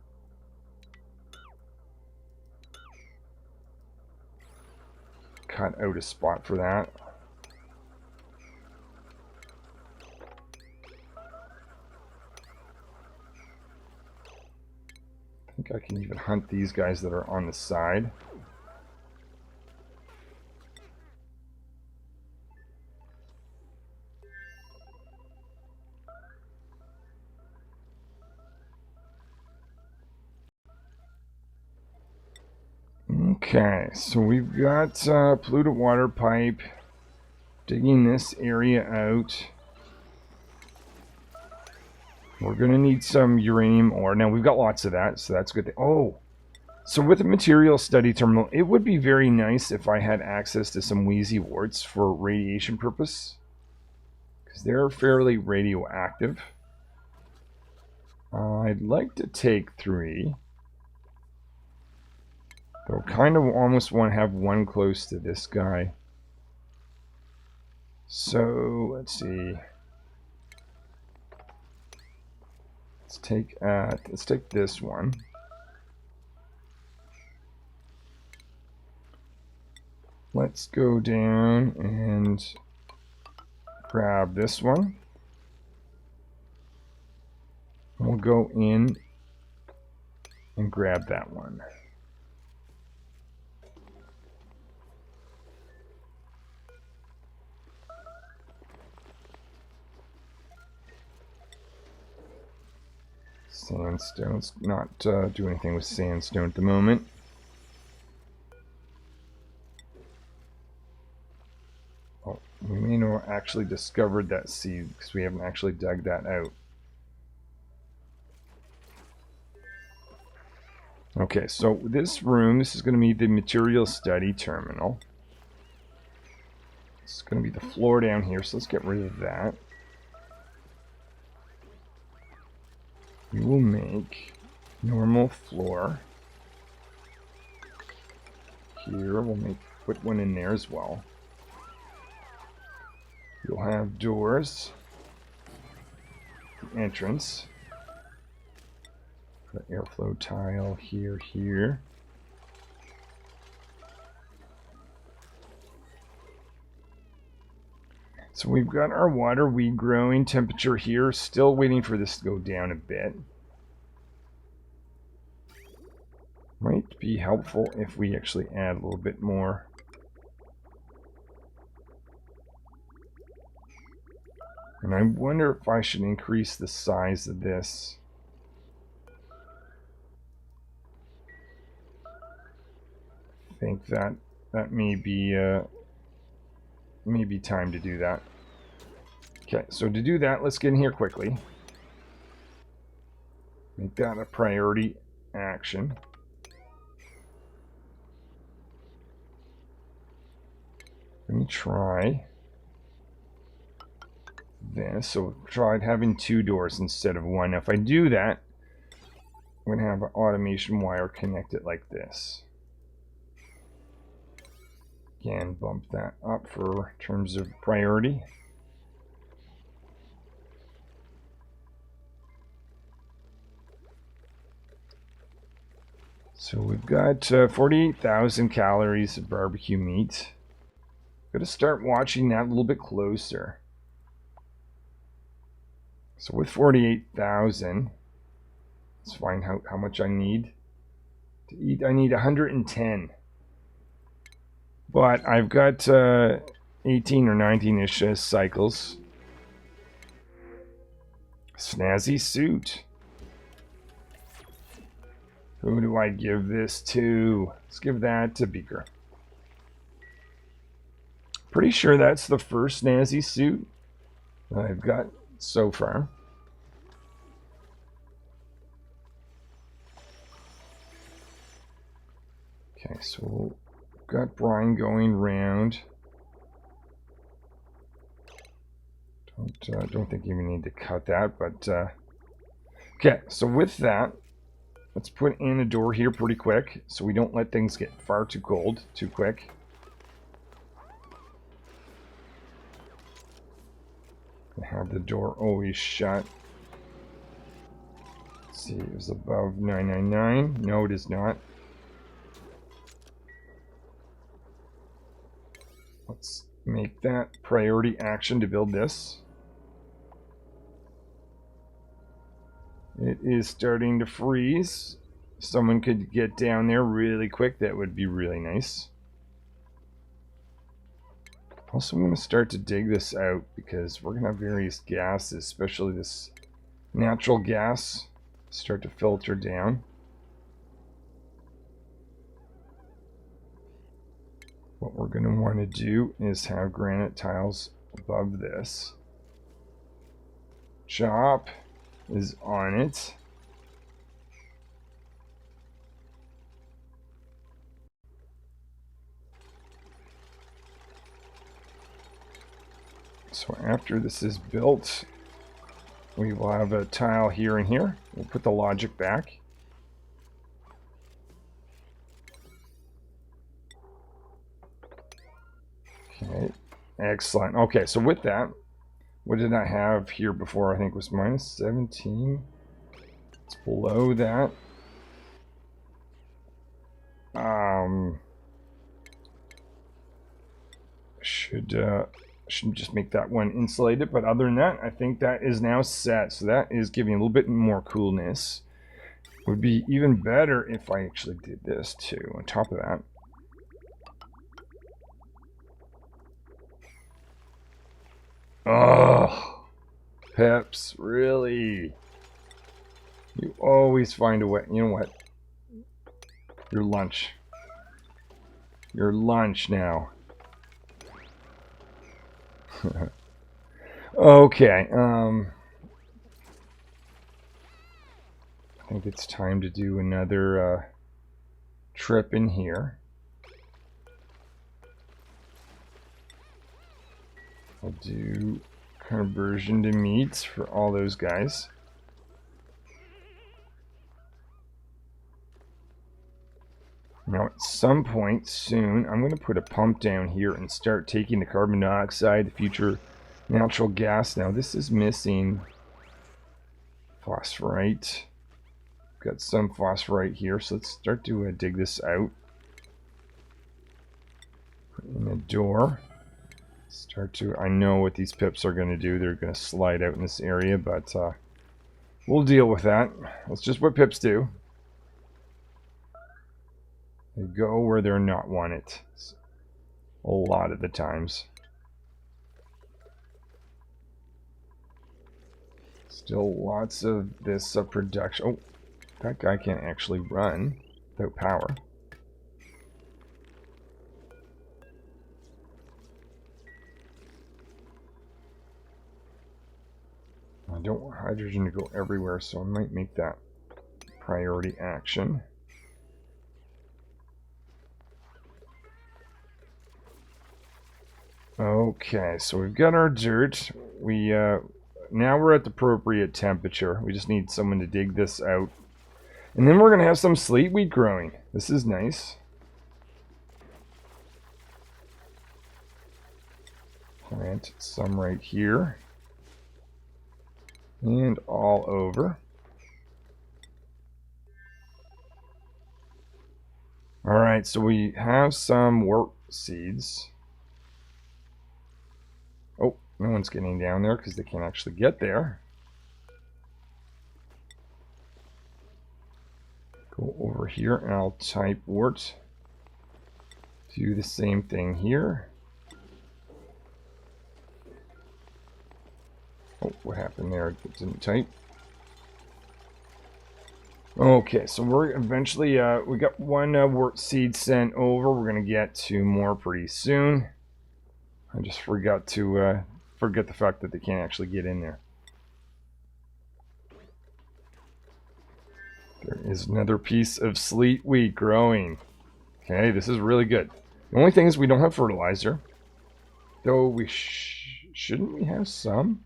cut out a spot for that. I think I can even hunt these guys that are on the side. Okay, so we've got polluted water pipe, digging this area out. We're going to need some uranium ore. Now, we've got lots of that, so that's good. Oh, so with a material study terminal, it would be very nice if I had access to some wheezy warts for radiation purpose, because they're fairly radioactive. I'd like to take 3. Though kind of almost want to have one close to this guy. So, let's see. Let's take this one. Let's go down and grab this one. We'll go in and grab that one. Sandstone. Let's not do anything with sandstone at the moment. Oh, we may not have actually discovered that seed because we haven't actually dug that out. Okay, so this room, this is going to be the material study terminal. It's going to be the floor down here, so let's get rid of that. We will make normal floor. Here, we'll put one in there as well. You'll have doors. The entrance. Put airflow tile here. So we've got our water weed growing temperature here. Still waiting for this to go down a bit. Might be helpful if we actually add a little bit more. And I wonder if I should increase the size of this. I think that may be time to do that. Okay, so to do that, let's get in here quickly. Make that a priority action. Let me try this. So tried having 2 doors instead of 1. Now, if I do that, I'm going to have an automation wire connected like this. Again, bump that up for terms of priority. So we've got 48,000 calories of barbecue meat. Got to start watching that a little bit closer. So with 48,000, let's find how much I need to eat. I need 110. But I've got 18 or 19-ish cycles. Snazzy suit. Who do I give this to? Let's give that to Beaker. Pretty sure that's the first snazzy suit I've got so far. Okay, so we've got Brian going round. Don't think you even need to cut that, but okay. So with that, let's put in a door here pretty quick, so we don't let things get far too cold too quick. Have the door always shut. Let's see, it was above 999. No, it is not. Let's make that priority action to build this. It is starting to freeze. Someone could get down there really quick. That would be really nice. Also, I'm going to start to dig this out because we're going to have various gases, especially this natural gas, start to filter down. What we're going to want to do is have granite tiles above this. Chop is on it. So after this is built, we will have a tile here and here. We'll put the logic back. Okay, excellent. Okay, so with that, what did I have here before? I think it was minus 17. It's below that. Should just make that one insulated, but other than that, I think that is now set. So that is giving a little bit more coolness. Would be even better if I actually did this too on top of that. Oh, Peps, really? You always find a way. You know what? Your lunch. Your lunch now. Okay, I think it's time to do another trip in here. I'll do conversion to meats for all those guys. Now, at some point soon, I'm going to put a pump down here and start taking the carbon dioxide, the future natural gas. Now, this is missing phosphorite. Got some phosphorite here, so let's start to dig this out. Put in a door. Start to, I know what these pips are going to do. They're going to slide out in this area, but we'll deal with that. That's just what pips do. They go where they're not wanted a lot of the times. Still lots of this production. Oh, that guy can't actually run without power. I don't want hydrogen to go everywhere, so I might make that priority action. Okay, so we've got our dirt. We now we're at the appropriate temperature. We just need someone to dig this out. And then we're going to have some slate wheat growing. This is nice. Plant some right here. And all over. Alright, so we have some wort seeds. Oh, no one's getting down there because they can't actually get there. Go over here and I'll type wort. Do the same thing here. Oh, what happened there? It didn't type. Okay, so we're eventually, we got one wort seed sent over. We're going to get 2 more pretty soon. I just forgot to forget the fact that they can't actually get in there. There is another piece of sleet wheat growing. Okay, this is really good. The only thing is we don't have fertilizer. Though we shouldn't we have some?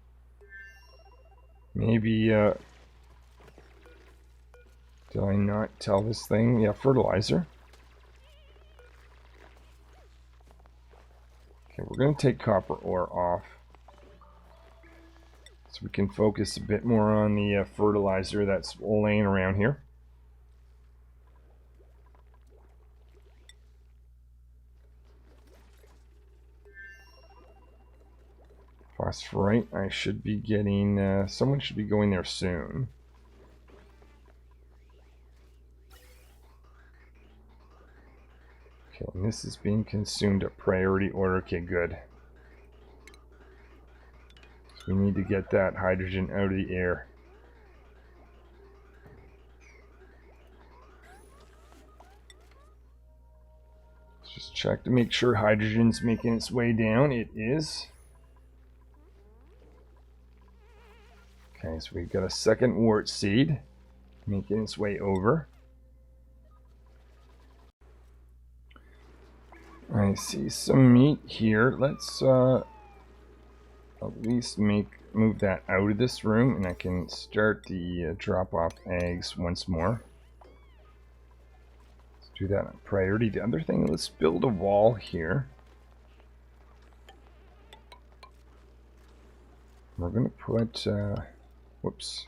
Maybe, did I not tell this thing? Yeah, fertilizer. Okay, we're going to take copper ore off. So we can focus a bit more on the fertilizer that's laying around here. phosphorite. I should be getting, someone should be going there soon. Okay, and this is being consumed at priority order. Okay, good. So we need to get that hydrogen out of the air. Let's just check to make sure hydrogen's making its way down. It is. Okay, so we've got a second wart seed making its way over. I see some meat here. Let's at least move that out of this room, and I can start the drop-off eggs once more. Let's do that on priority. The other thing, let's build a wall here. We're going to put... whoops.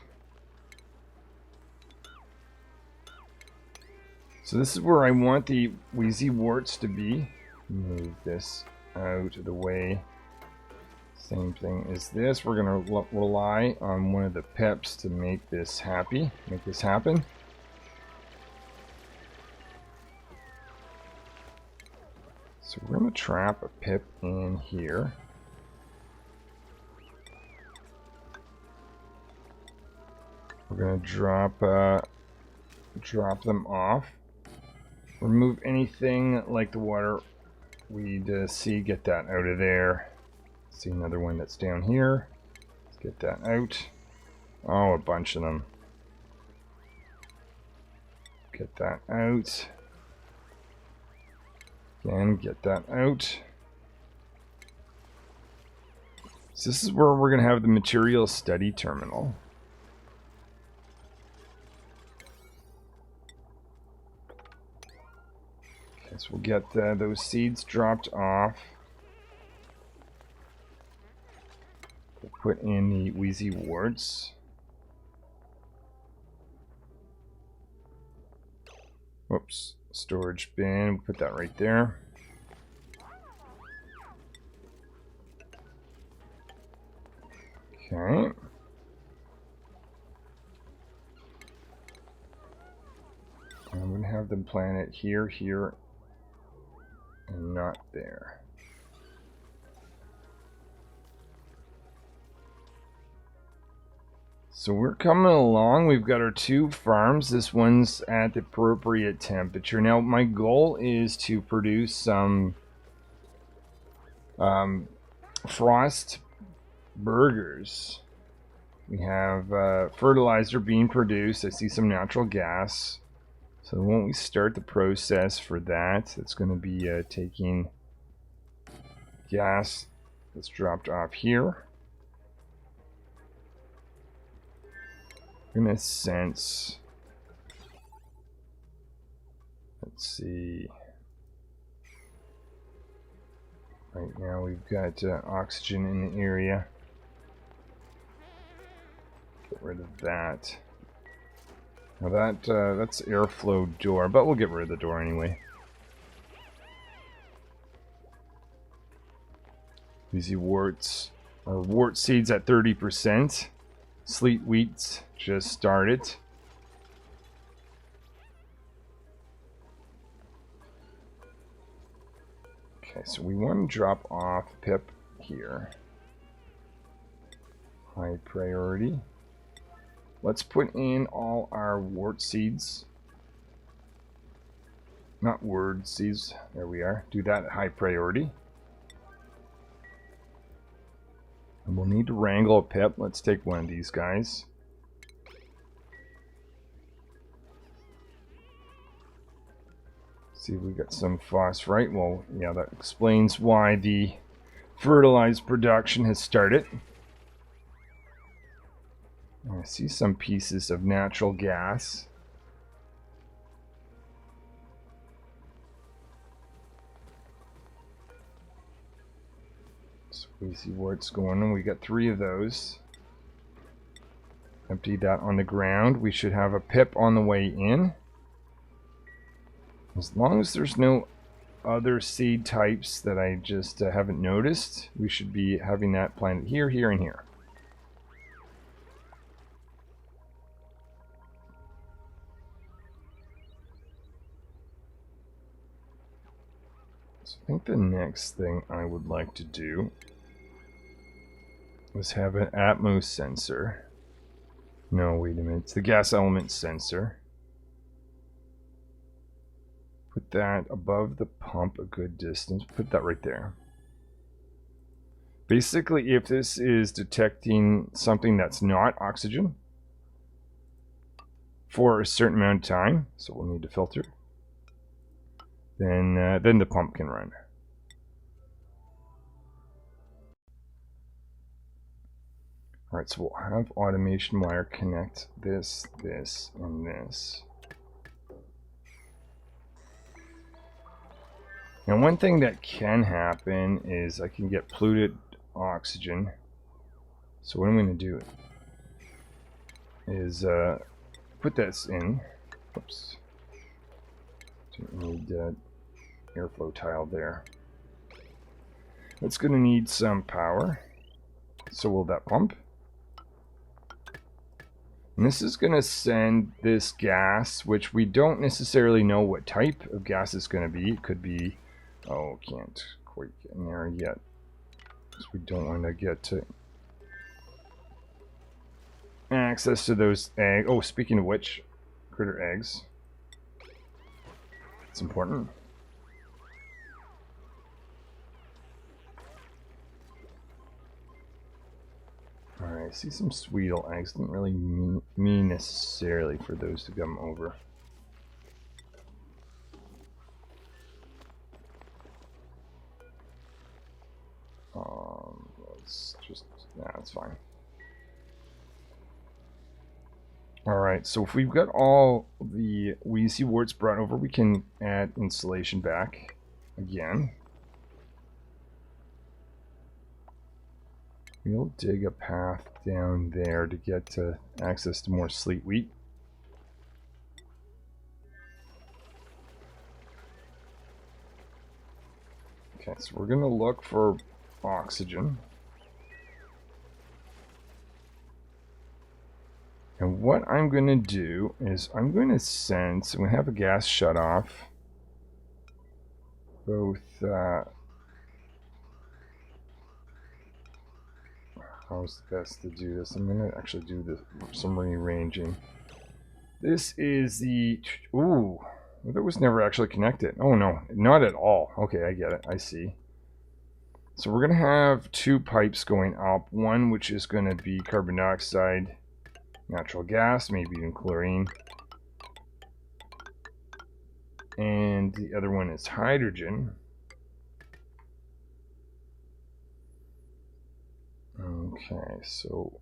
So this is where I want the wheezy warts to be. Move this out of the way. Same thing as this. We're going to rely on one of the pips to make this happen. So we're going to trap a pip in here. We're going to drop them off. Remove anything like the water we'd see. Get that out of there. See another one that's down here. Let's get that out. Oh, a bunch of them. Get that out. Again, get that out. So this is where we're going to have the material study terminal. Okay, so we'll get those seeds dropped off. We'll put in the wheezy warts. Whoops, storage bin. We'll put that right there. Okay. I'm going to have them plant it here, here, and not there. So we're coming along. We've got our 2 farms. This one's at the appropriate temperature. Now my goal is to produce some frost burgers. We have fertilizer being produced. I see some natural gas. So when we start the process for that, it's going to be taking gas that's dropped off here. I'm going to sense, let's see, right now we've got oxygen in the area. Get rid of that. Now that's airflow door, but we'll get rid of the door anyway. Easy warts, or wart seeds at 30%. Sleet wheats just started. Okay, so we want to drop off pip here. High priority. Let's put in all our wart seeds. Not word seeds. There we are. Do that at high priority. And we'll need to wrangle a pip. Let's take one of these guys. See if we got some phosphorite. Well, yeah, that explains why the fertilizer production has started. I see some pieces of natural gas. So we see where it's going, and we got 3 of those. Empty that on the ground. We should have a pip on the way in. As long as there's no other seed types that I just haven't noticed. We should be having that planted here, here, and here. So I think the next thing I would like to do is have an Atmos sensor. No, wait a minute. It's the gas element sensor. Put that above the pump a good distance. Put that right there. Basically, if this is detecting something that's not oxygen for a certain amount of time, so we'll need to filter, then the pump can run. Alright, so we'll have automation wire connect this, this, and this. Now one thing that can happen is I can get polluted oxygen. So what I'm going to do is put this in. Oops. Don't need airflow tile there. It's going to need some power. So will that pump. And this is going to send this gas, which we don't necessarily know what type of gas it's going to be. It could be, oh, can't quite get in there yet. Because we don't want to get to access to those eggs. Oh, speaking of which, critter eggs. It's important. Alright, I see some Sweetle eggs. Didn't really mean necessarily for those to come over. Let's just, nah, that's fine. Alright, so if we've got all the Wheezy warts brought over, we can add insulation back again. We'll dig a path down there to get access to more sleet wheat. Okay, so we're going to look for oxygen. And what I'm going to do is I'm going to sense, I'm going to have a gas shut off. Both, how's the best to do this? I'm going to actually do some rearranging. This is the, ooh, that was never actually connected. Oh no, not at all. Okay, I get it, I see. So we're going to have two pipes going up. One which is going to be carbon dioxide, natural gas, maybe even chlorine. And the other one is hydrogen. Okay, so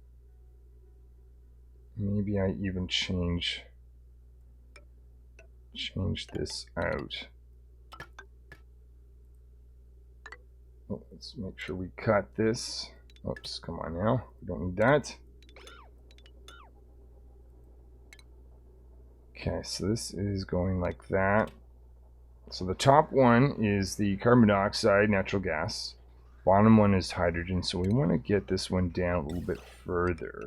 maybe I even change this out. Oh, let's make sure we cut this. Oops, come on now. We don't need that. Okay, so this is going like that. So the top one is the carbon dioxide, natural gas. Bottom one is hydrogen, so we want to get this one down a little bit further,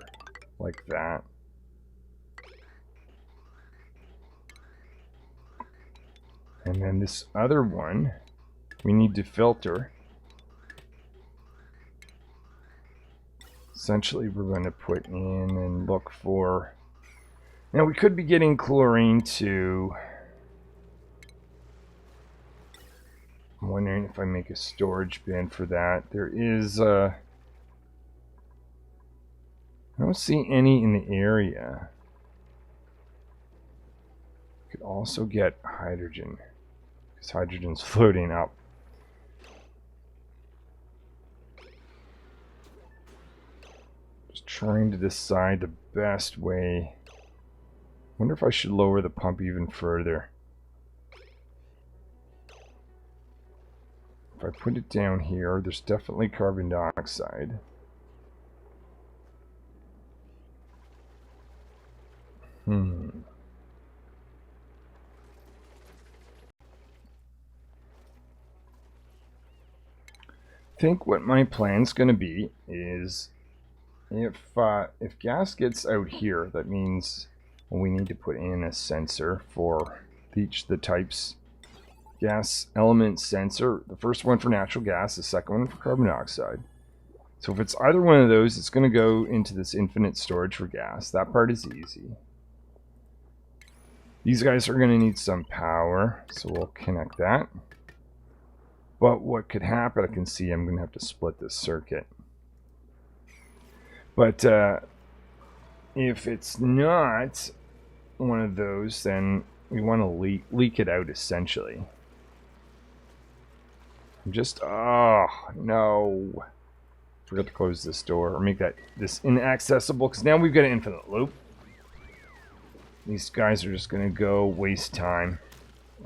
like that. And then this other one, we need to filter. Essentially, we're going to put in and look for... Now, we could be getting chlorine too. I'm wondering if I make a storage bin for that. There is... I don't see any in the area. Could also get hydrogen, because hydrogen's floating up. Just trying to decide the best way. Wonder if I should lower the pump even further. If I put it down here, there's definitely carbon dioxide. think what my plan's going to be is if gas gets out here, that means we need to put in a sensor for each the types. Gas element sensor, the first one for natural gas, the second one for carbon dioxide. So if it's either one of those, it's going to go into this infinite storage for gas. That part is easy. These guys are going to need some power, so we'll connect that. But what could happen, I can see I'm going to have to split this circuit. But if it's not one of those, then we want to leak it out essentially. Oh no, forgot to close this door or make this inaccessible, because now we've got an infinite loop. These guys are just gonna go waste time.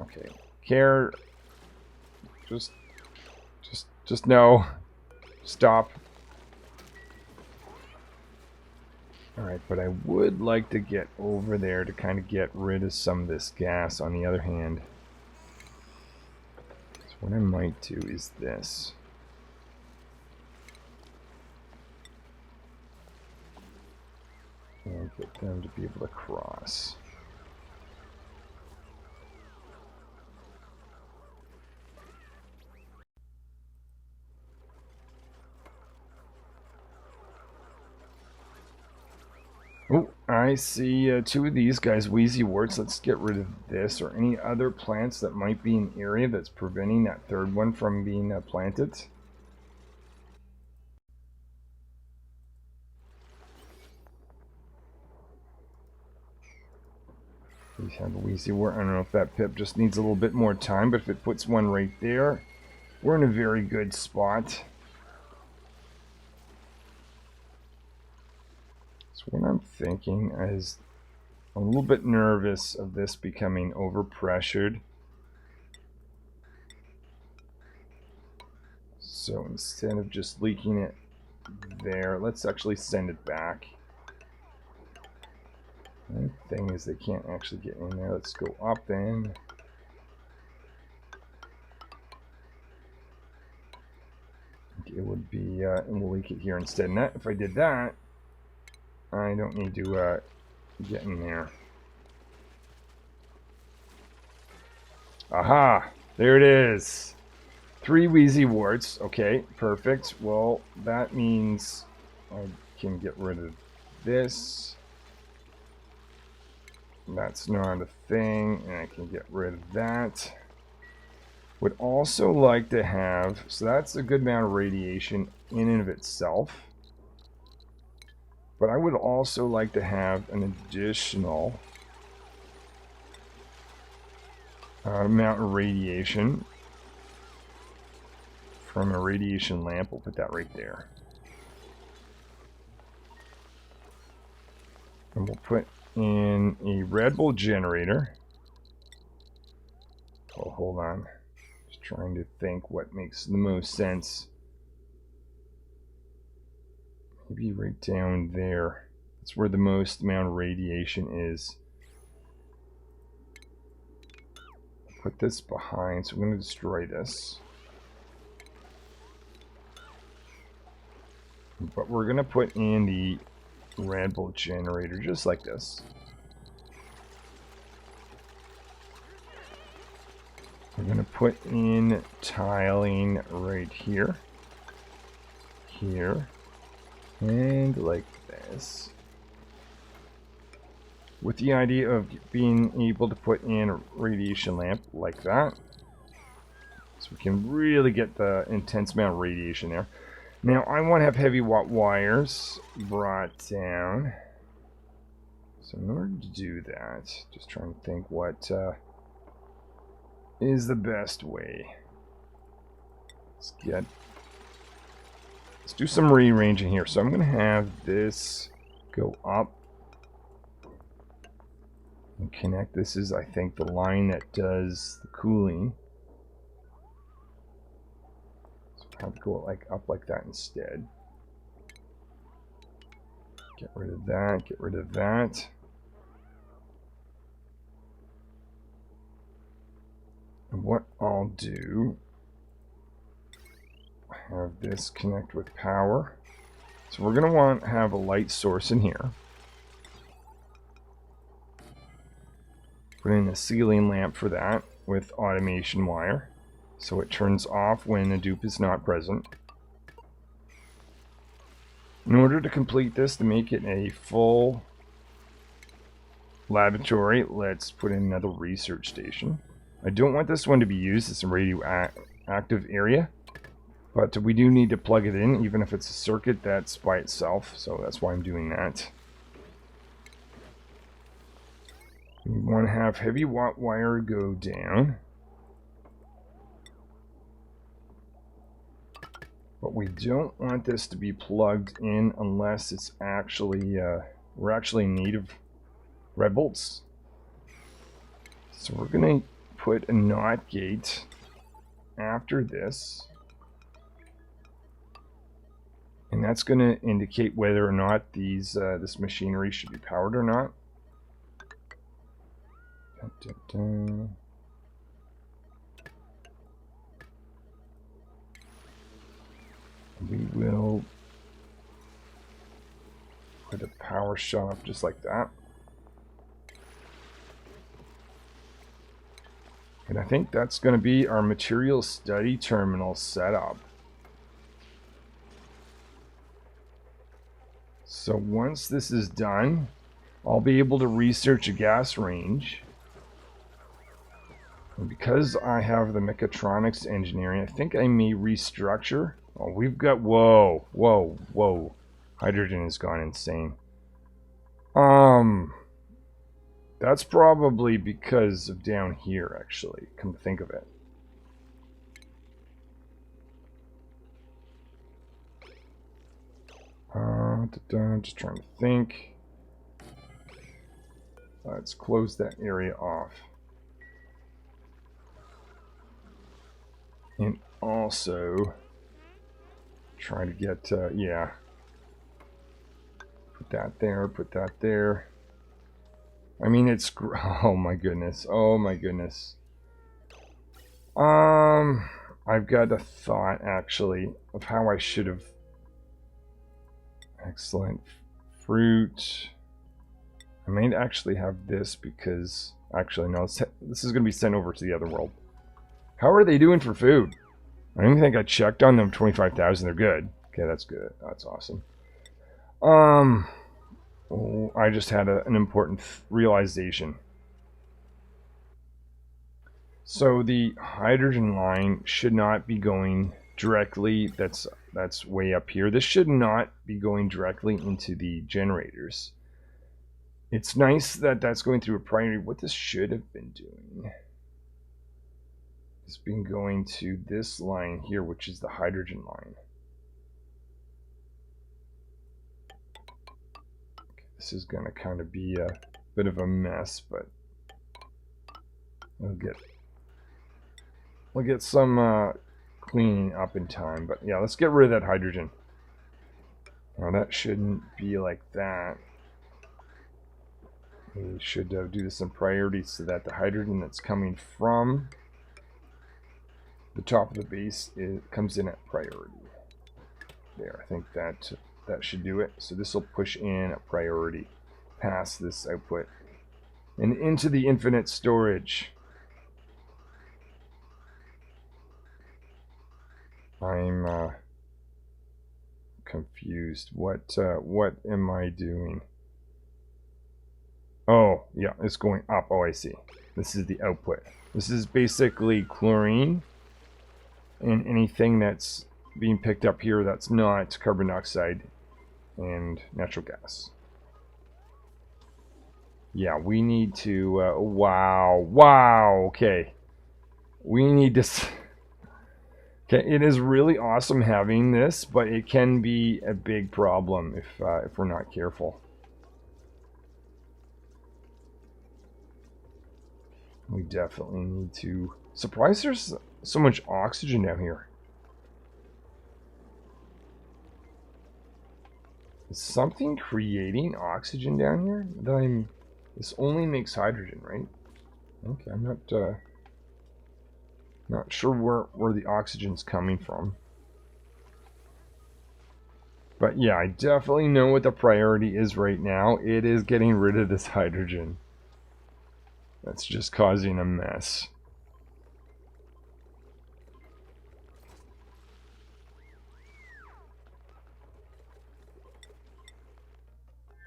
Okay, care, just no, stop. All right, but I would like to get over there to kind of get rid of some of this gas. On the other hand, so what I might do is this. And get them to be able to cross. Oh, I see two of these guys, Wheezy Warts. Let's get rid of this, or any other plants that might be in the area that's preventing that third one from being planted. We have a Wheezy Wart. I don't know if that pip just needs a little bit more time, but if it puts one right there, we're in a very good spot. So what I'm thinking is, I'm a little bit nervous of this becoming overpressured. So instead of just leaking it there, let's actually send it back. The thing is, they can't actually get in there. Let's go up then. It would be, and we'll leak it here instead. And that, if I did that, I don't need to get in there. Aha! There it is. 3 Wheezy Warts. Okay, perfect. Well, that means I can get rid of this. That's not a thing, and I can get rid of that. Would also like to have, so that's a good amount of radiation in and of itself. But I would also like to have an additional amount of radiation from a radiation lamp. We'll put that right there. And we'll put in a Red Bull generator. Oh, hold on. Just trying to think what makes the most sense. Maybe right down there. That's where the most amount of radiation is. Put this behind, so I'm going to destroy this. But we're going to put in the Red Bull generator just like this. We're going to put in tiling right here, here, and like this. With the idea of being able to put in a radiation lamp like that. So we can really get the intense amount of radiation there. Now I want to have heavy watt wires brought down. So in order to do that, just trying to think what is the best way. Let's do some rearranging here. So I'm going to have this go up and connect. This is, I think, the line that does the cooling. So I'll go like up like that instead. Get rid of that. Get rid of that. And what I'll do, have this connect with power. So we're going to want to have a light source in here. Put in a ceiling lamp for that with automation wire, so it turns off when the dupe is not present. In order to complete this, to make it a full laboratory, let's put in another research station. I don't want this one to be used as a radioactive area, but we do need to plug it in, even if it's a circuit that's by itself, so that's why I'm doing that. We want to have heavy watt wire go down. But we don't want this to be plugged in unless it's actually, we're actually in need of red bolts. So we're going to put a NOT gate after this. And that's going to indicate whether or not this machinery should be powered or not. Dun, dun, dun. We will put a power shop just like that. And I think that's going to be our material study terminal setup. So once this is done, I'll be able to research a gas range. And because I have the mechatronics engineering, I think I may restructure. Oh, we've got, whoa, whoa, whoa. Hydrogen has gone insane. That's probably because of down here, actually, come to think of it. Just trying to think. Let's close that area off. And also try to get, yeah. Put that there, put that there. I mean, it's, oh my goodness, oh my goodness. I've got a thought, actually, of how I should have. Excellent. Fruit. I may actually have this because, actually, no, this is going to be sent over to the other world. How are they doing for food? I don't even think I checked on them. 25,000, they're good. Okay, that's good. That's awesome. Oh, I just had an important realization. So the hydrogen line should not be going directly, that's way up here. This should not be going directly into the generators. It's nice that that's going through a primary. What this should have been doing is been going to this line here, which is the hydrogen line. Okay, this is going to kind of be a bit of a mess, but we'll get some cleaning up in time. But yeah, let's get rid of that hydrogen. Now that shouldn't be like that. We should do this in priority so that the hydrogen that's coming from the top of the base comes in at priority. There, I think that should do it. So this will push in a priority past this output and into the infinite storage. I'm confused. What am I doing? Oh, yeah, it's going up. Oh, I see. This is the output. This is basically chlorine and anything that's being picked up here that's not carbon dioxide and natural gas. Yeah, we need to, wow, okay. We need to, okay, it is really awesome having this, but it can be a big problem if we're not careful. We definitely need to, surprised there's so much oxygen down here. Is something creating oxygen down here? This only makes hydrogen, right? Okay, I'm not sure where the oxygen's coming from. But yeah, I definitely know what the priority is right now. It is getting rid of this hydrogen. That's just causing a mess.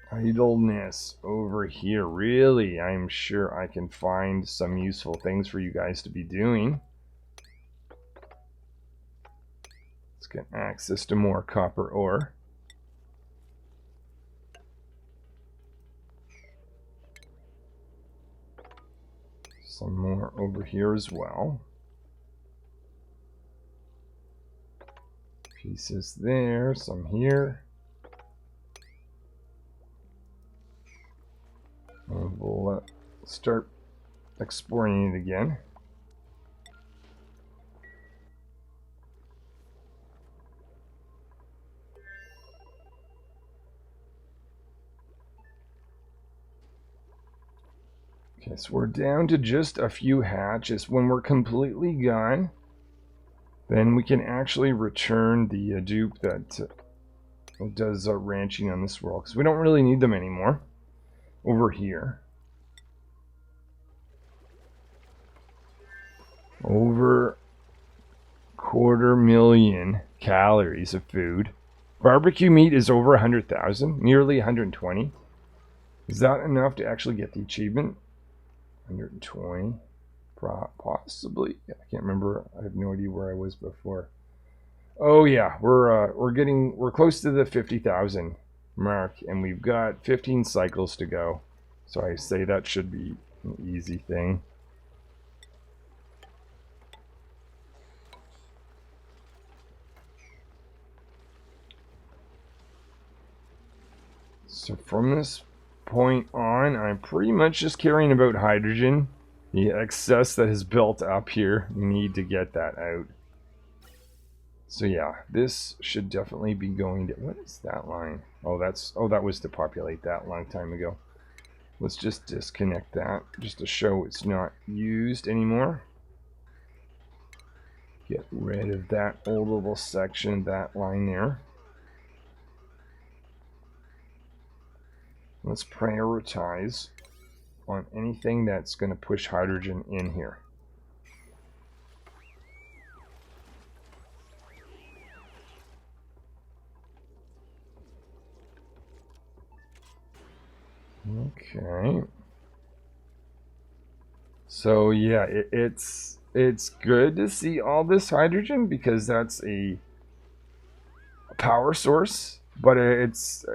Idleness over here. Really, I'm sure I can find some useful things for you guys to be doing. Let's get access to more copper ore. Some more over here as well. Pieces there, some here. And we'll start exploring it again. Okay, so we're down to just a few hatches. When we're completely gone, then we can actually return the dupe that does ranching on this world, because we don't really need them anymore over here. Over 250,000 calories of food. Barbecue meat is over 100,000, nearly 120. Is that enough to actually get the achievement? 120, possibly. Yeah, I can't remember. I have no idea where I was before. Oh yeah, we're close to the 50,000 mark, and we've got 15 cycles to go. So I say that should be an easy thing. So from this point on, I'm pretty much just caring about hydrogen. The excess that is built up here, we need to get that out. So yeah, this should definitely be going to... What is that line? Oh, that was to populate that a long time ago. Let's just disconnect that, just to show it's not used anymore. Get rid of that old little section, that line there. Let's prioritize on anything that's going to push hydrogen in here. Okay. So yeah, it's good to see all this hydrogen, because that's a power source, but it's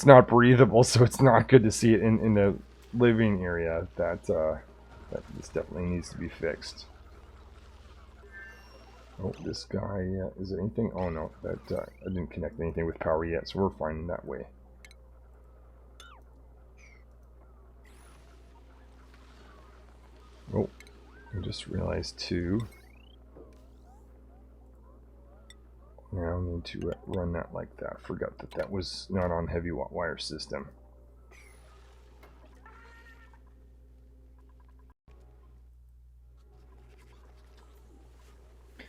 not breathable, so it's not good to see it in the living area. That this definitely needs to be fixed. Oh, this guy, is there anything? Oh no, that I didn't connect anything with power yet, so we're fine that way. Oh, I just realized too. Now I need to run that like that. Forgot that that was not on heavy wire system.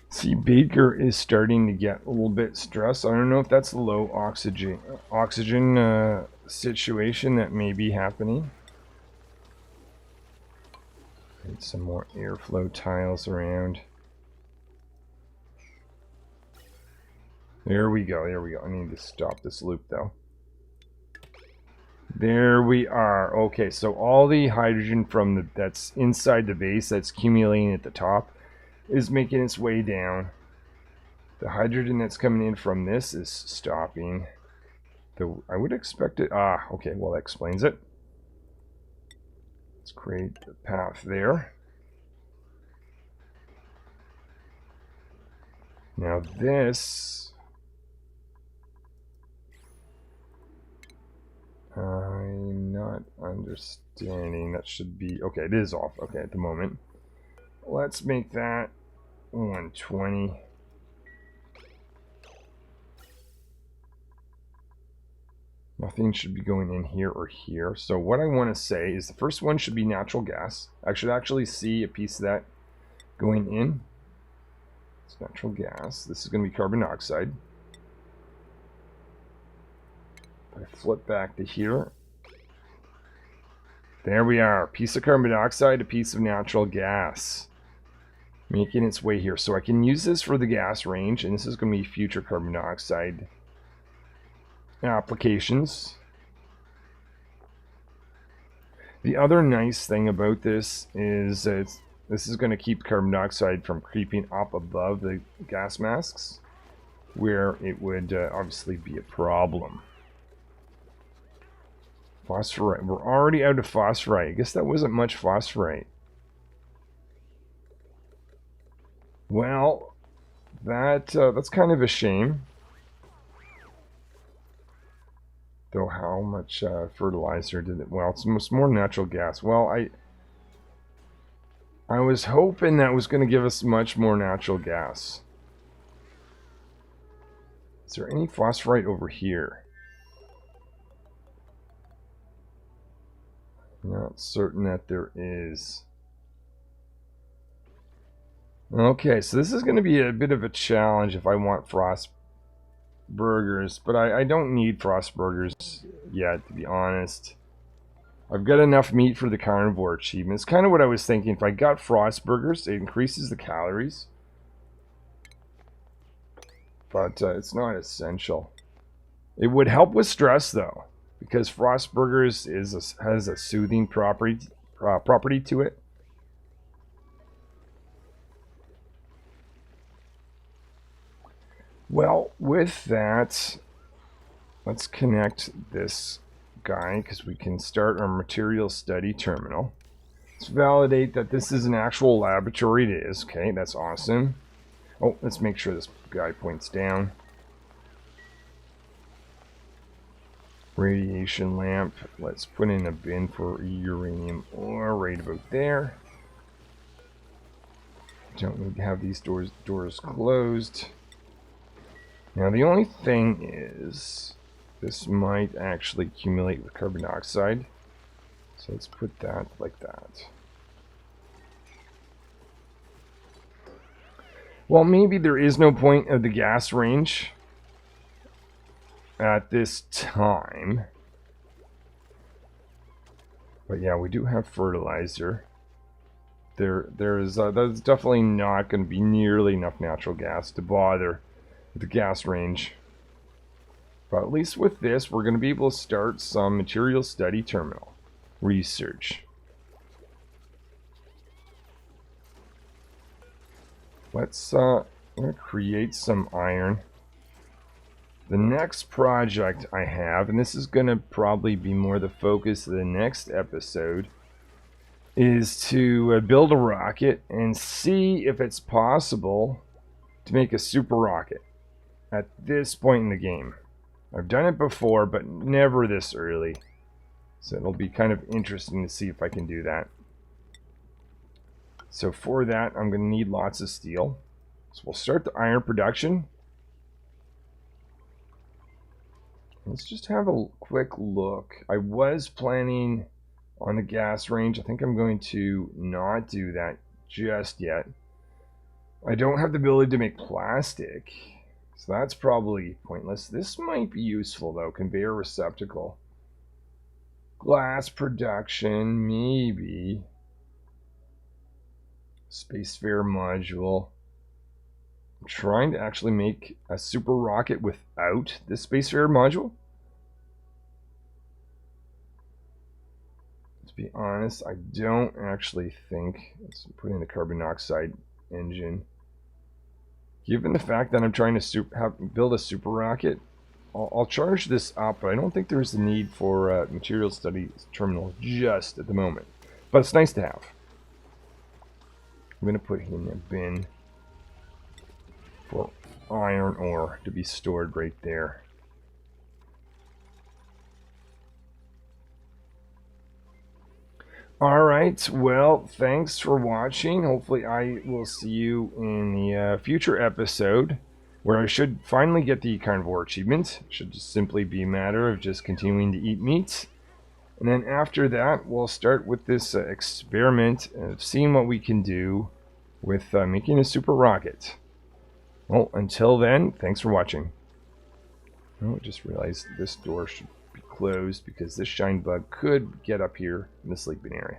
See, Baker is starting to get a little bit stressed. I don't know if that's the low oxygen situation that may be happening. Need some more airflow tiles around. There we go, there we go. I need to stop this loop though. There we are. Okay, so all the hydrogen from that's inside the base that's accumulating at the top is making its way down. The hydrogen that's coming in from this is stopping. I would expect it. Ah, okay, well that explains it. Let's create the path there. Now this, I'm not understanding. That should be, okay, it is off, okay, at the moment. Let's make that 120. Nothing should be going in here or here. So what I want to say is the first one should be natural gas. I should actually see a piece of that going in. It's natural gas. This is going to be carbon dioxide. I flip back to here. There we are. A piece of carbon dioxide, a piece of natural gas. Making its way here. So I can use this for the gas range, and this is going to be future carbon dioxide applications. The other nice thing about this is this is going to keep carbon dioxide from creeping up above the gas masks, where it would obviously be a problem. Phosphorite. We're already out of phosphorite. I guess that wasn't much phosphorite. Well, that's kind of a shame. Though how much fertilizer did it? Well, it's more natural gas. Well, I was hoping that was going to give us much more natural gas. Is there any phosphorite over here? Not certain that there is. Okay, so this is going to be a bit of a challenge if I want frost burgers, but I don't need frost burgers yet, to be honest. I've got enough meat for the carnivore achievement. It's kind of what I was thinking. If I got frost burgers, it increases the calories, but it's not essential. It would help with stress though, because frost burgers has a soothing property to it. Well, with that, let's connect this guy because we can start our material study terminal. Let's validate that this is an actual laboratory. It is. Okay, that's awesome. Oh, let's make sure this guy points down. Radiation lamp. Let's put in a bin for uranium ore right about there. Don't need to have these doors closed. Now the only thing is, this might actually accumulate with carbon dioxide. So let's put that like that. Well, maybe there is no point of the gas range at this time. But yeah, we do have fertilizer. There's definitely not going to be nearly enough natural gas to bother the gas range. But at least with this, we're going to be able to start some material study terminal research. Let's I'm going to create some iron. The next project I have, and this is going to probably be more the focus of the next episode, is to build a rocket and see if it's possible to make a super rocket at this point in the game. I've done it before, but never this early. So it'll be kind of interesting to see if I can do that. So for that, I'm going to need lots of steel. So we'll start the iron production. Let's just have a quick look. I was planning on the gas range. I think I'm going to not do that just yet. I don't have the ability to make plastic, so that's probably pointless. This might be useful though. Conveyor receptacle. Glass production, maybe. Spacephere module. I'm trying to actually make a super rocket without the Spacephere module. To be honest, I don't actually think. Let's put in the carbon dioxide engine. Given the fact that I'm trying to build a super rocket, I'll charge this up, but I don't think there's the need for a material studies terminal just at the moment. But it's nice to have. I'm going to put in a bin for iron ore to be stored right there. Alright, well, thanks for watching. Hopefully I will see you in the future episode, where I should finally get the carnivore achievement. It should just simply be a matter of just continuing to eat meat. And then after that, we'll start with this experiment of seeing what we can do with making a super rocket. Well, until then, thanks for watching. Oh, I just realized this door should be closed because this shine bug could get up here in the sleeping area.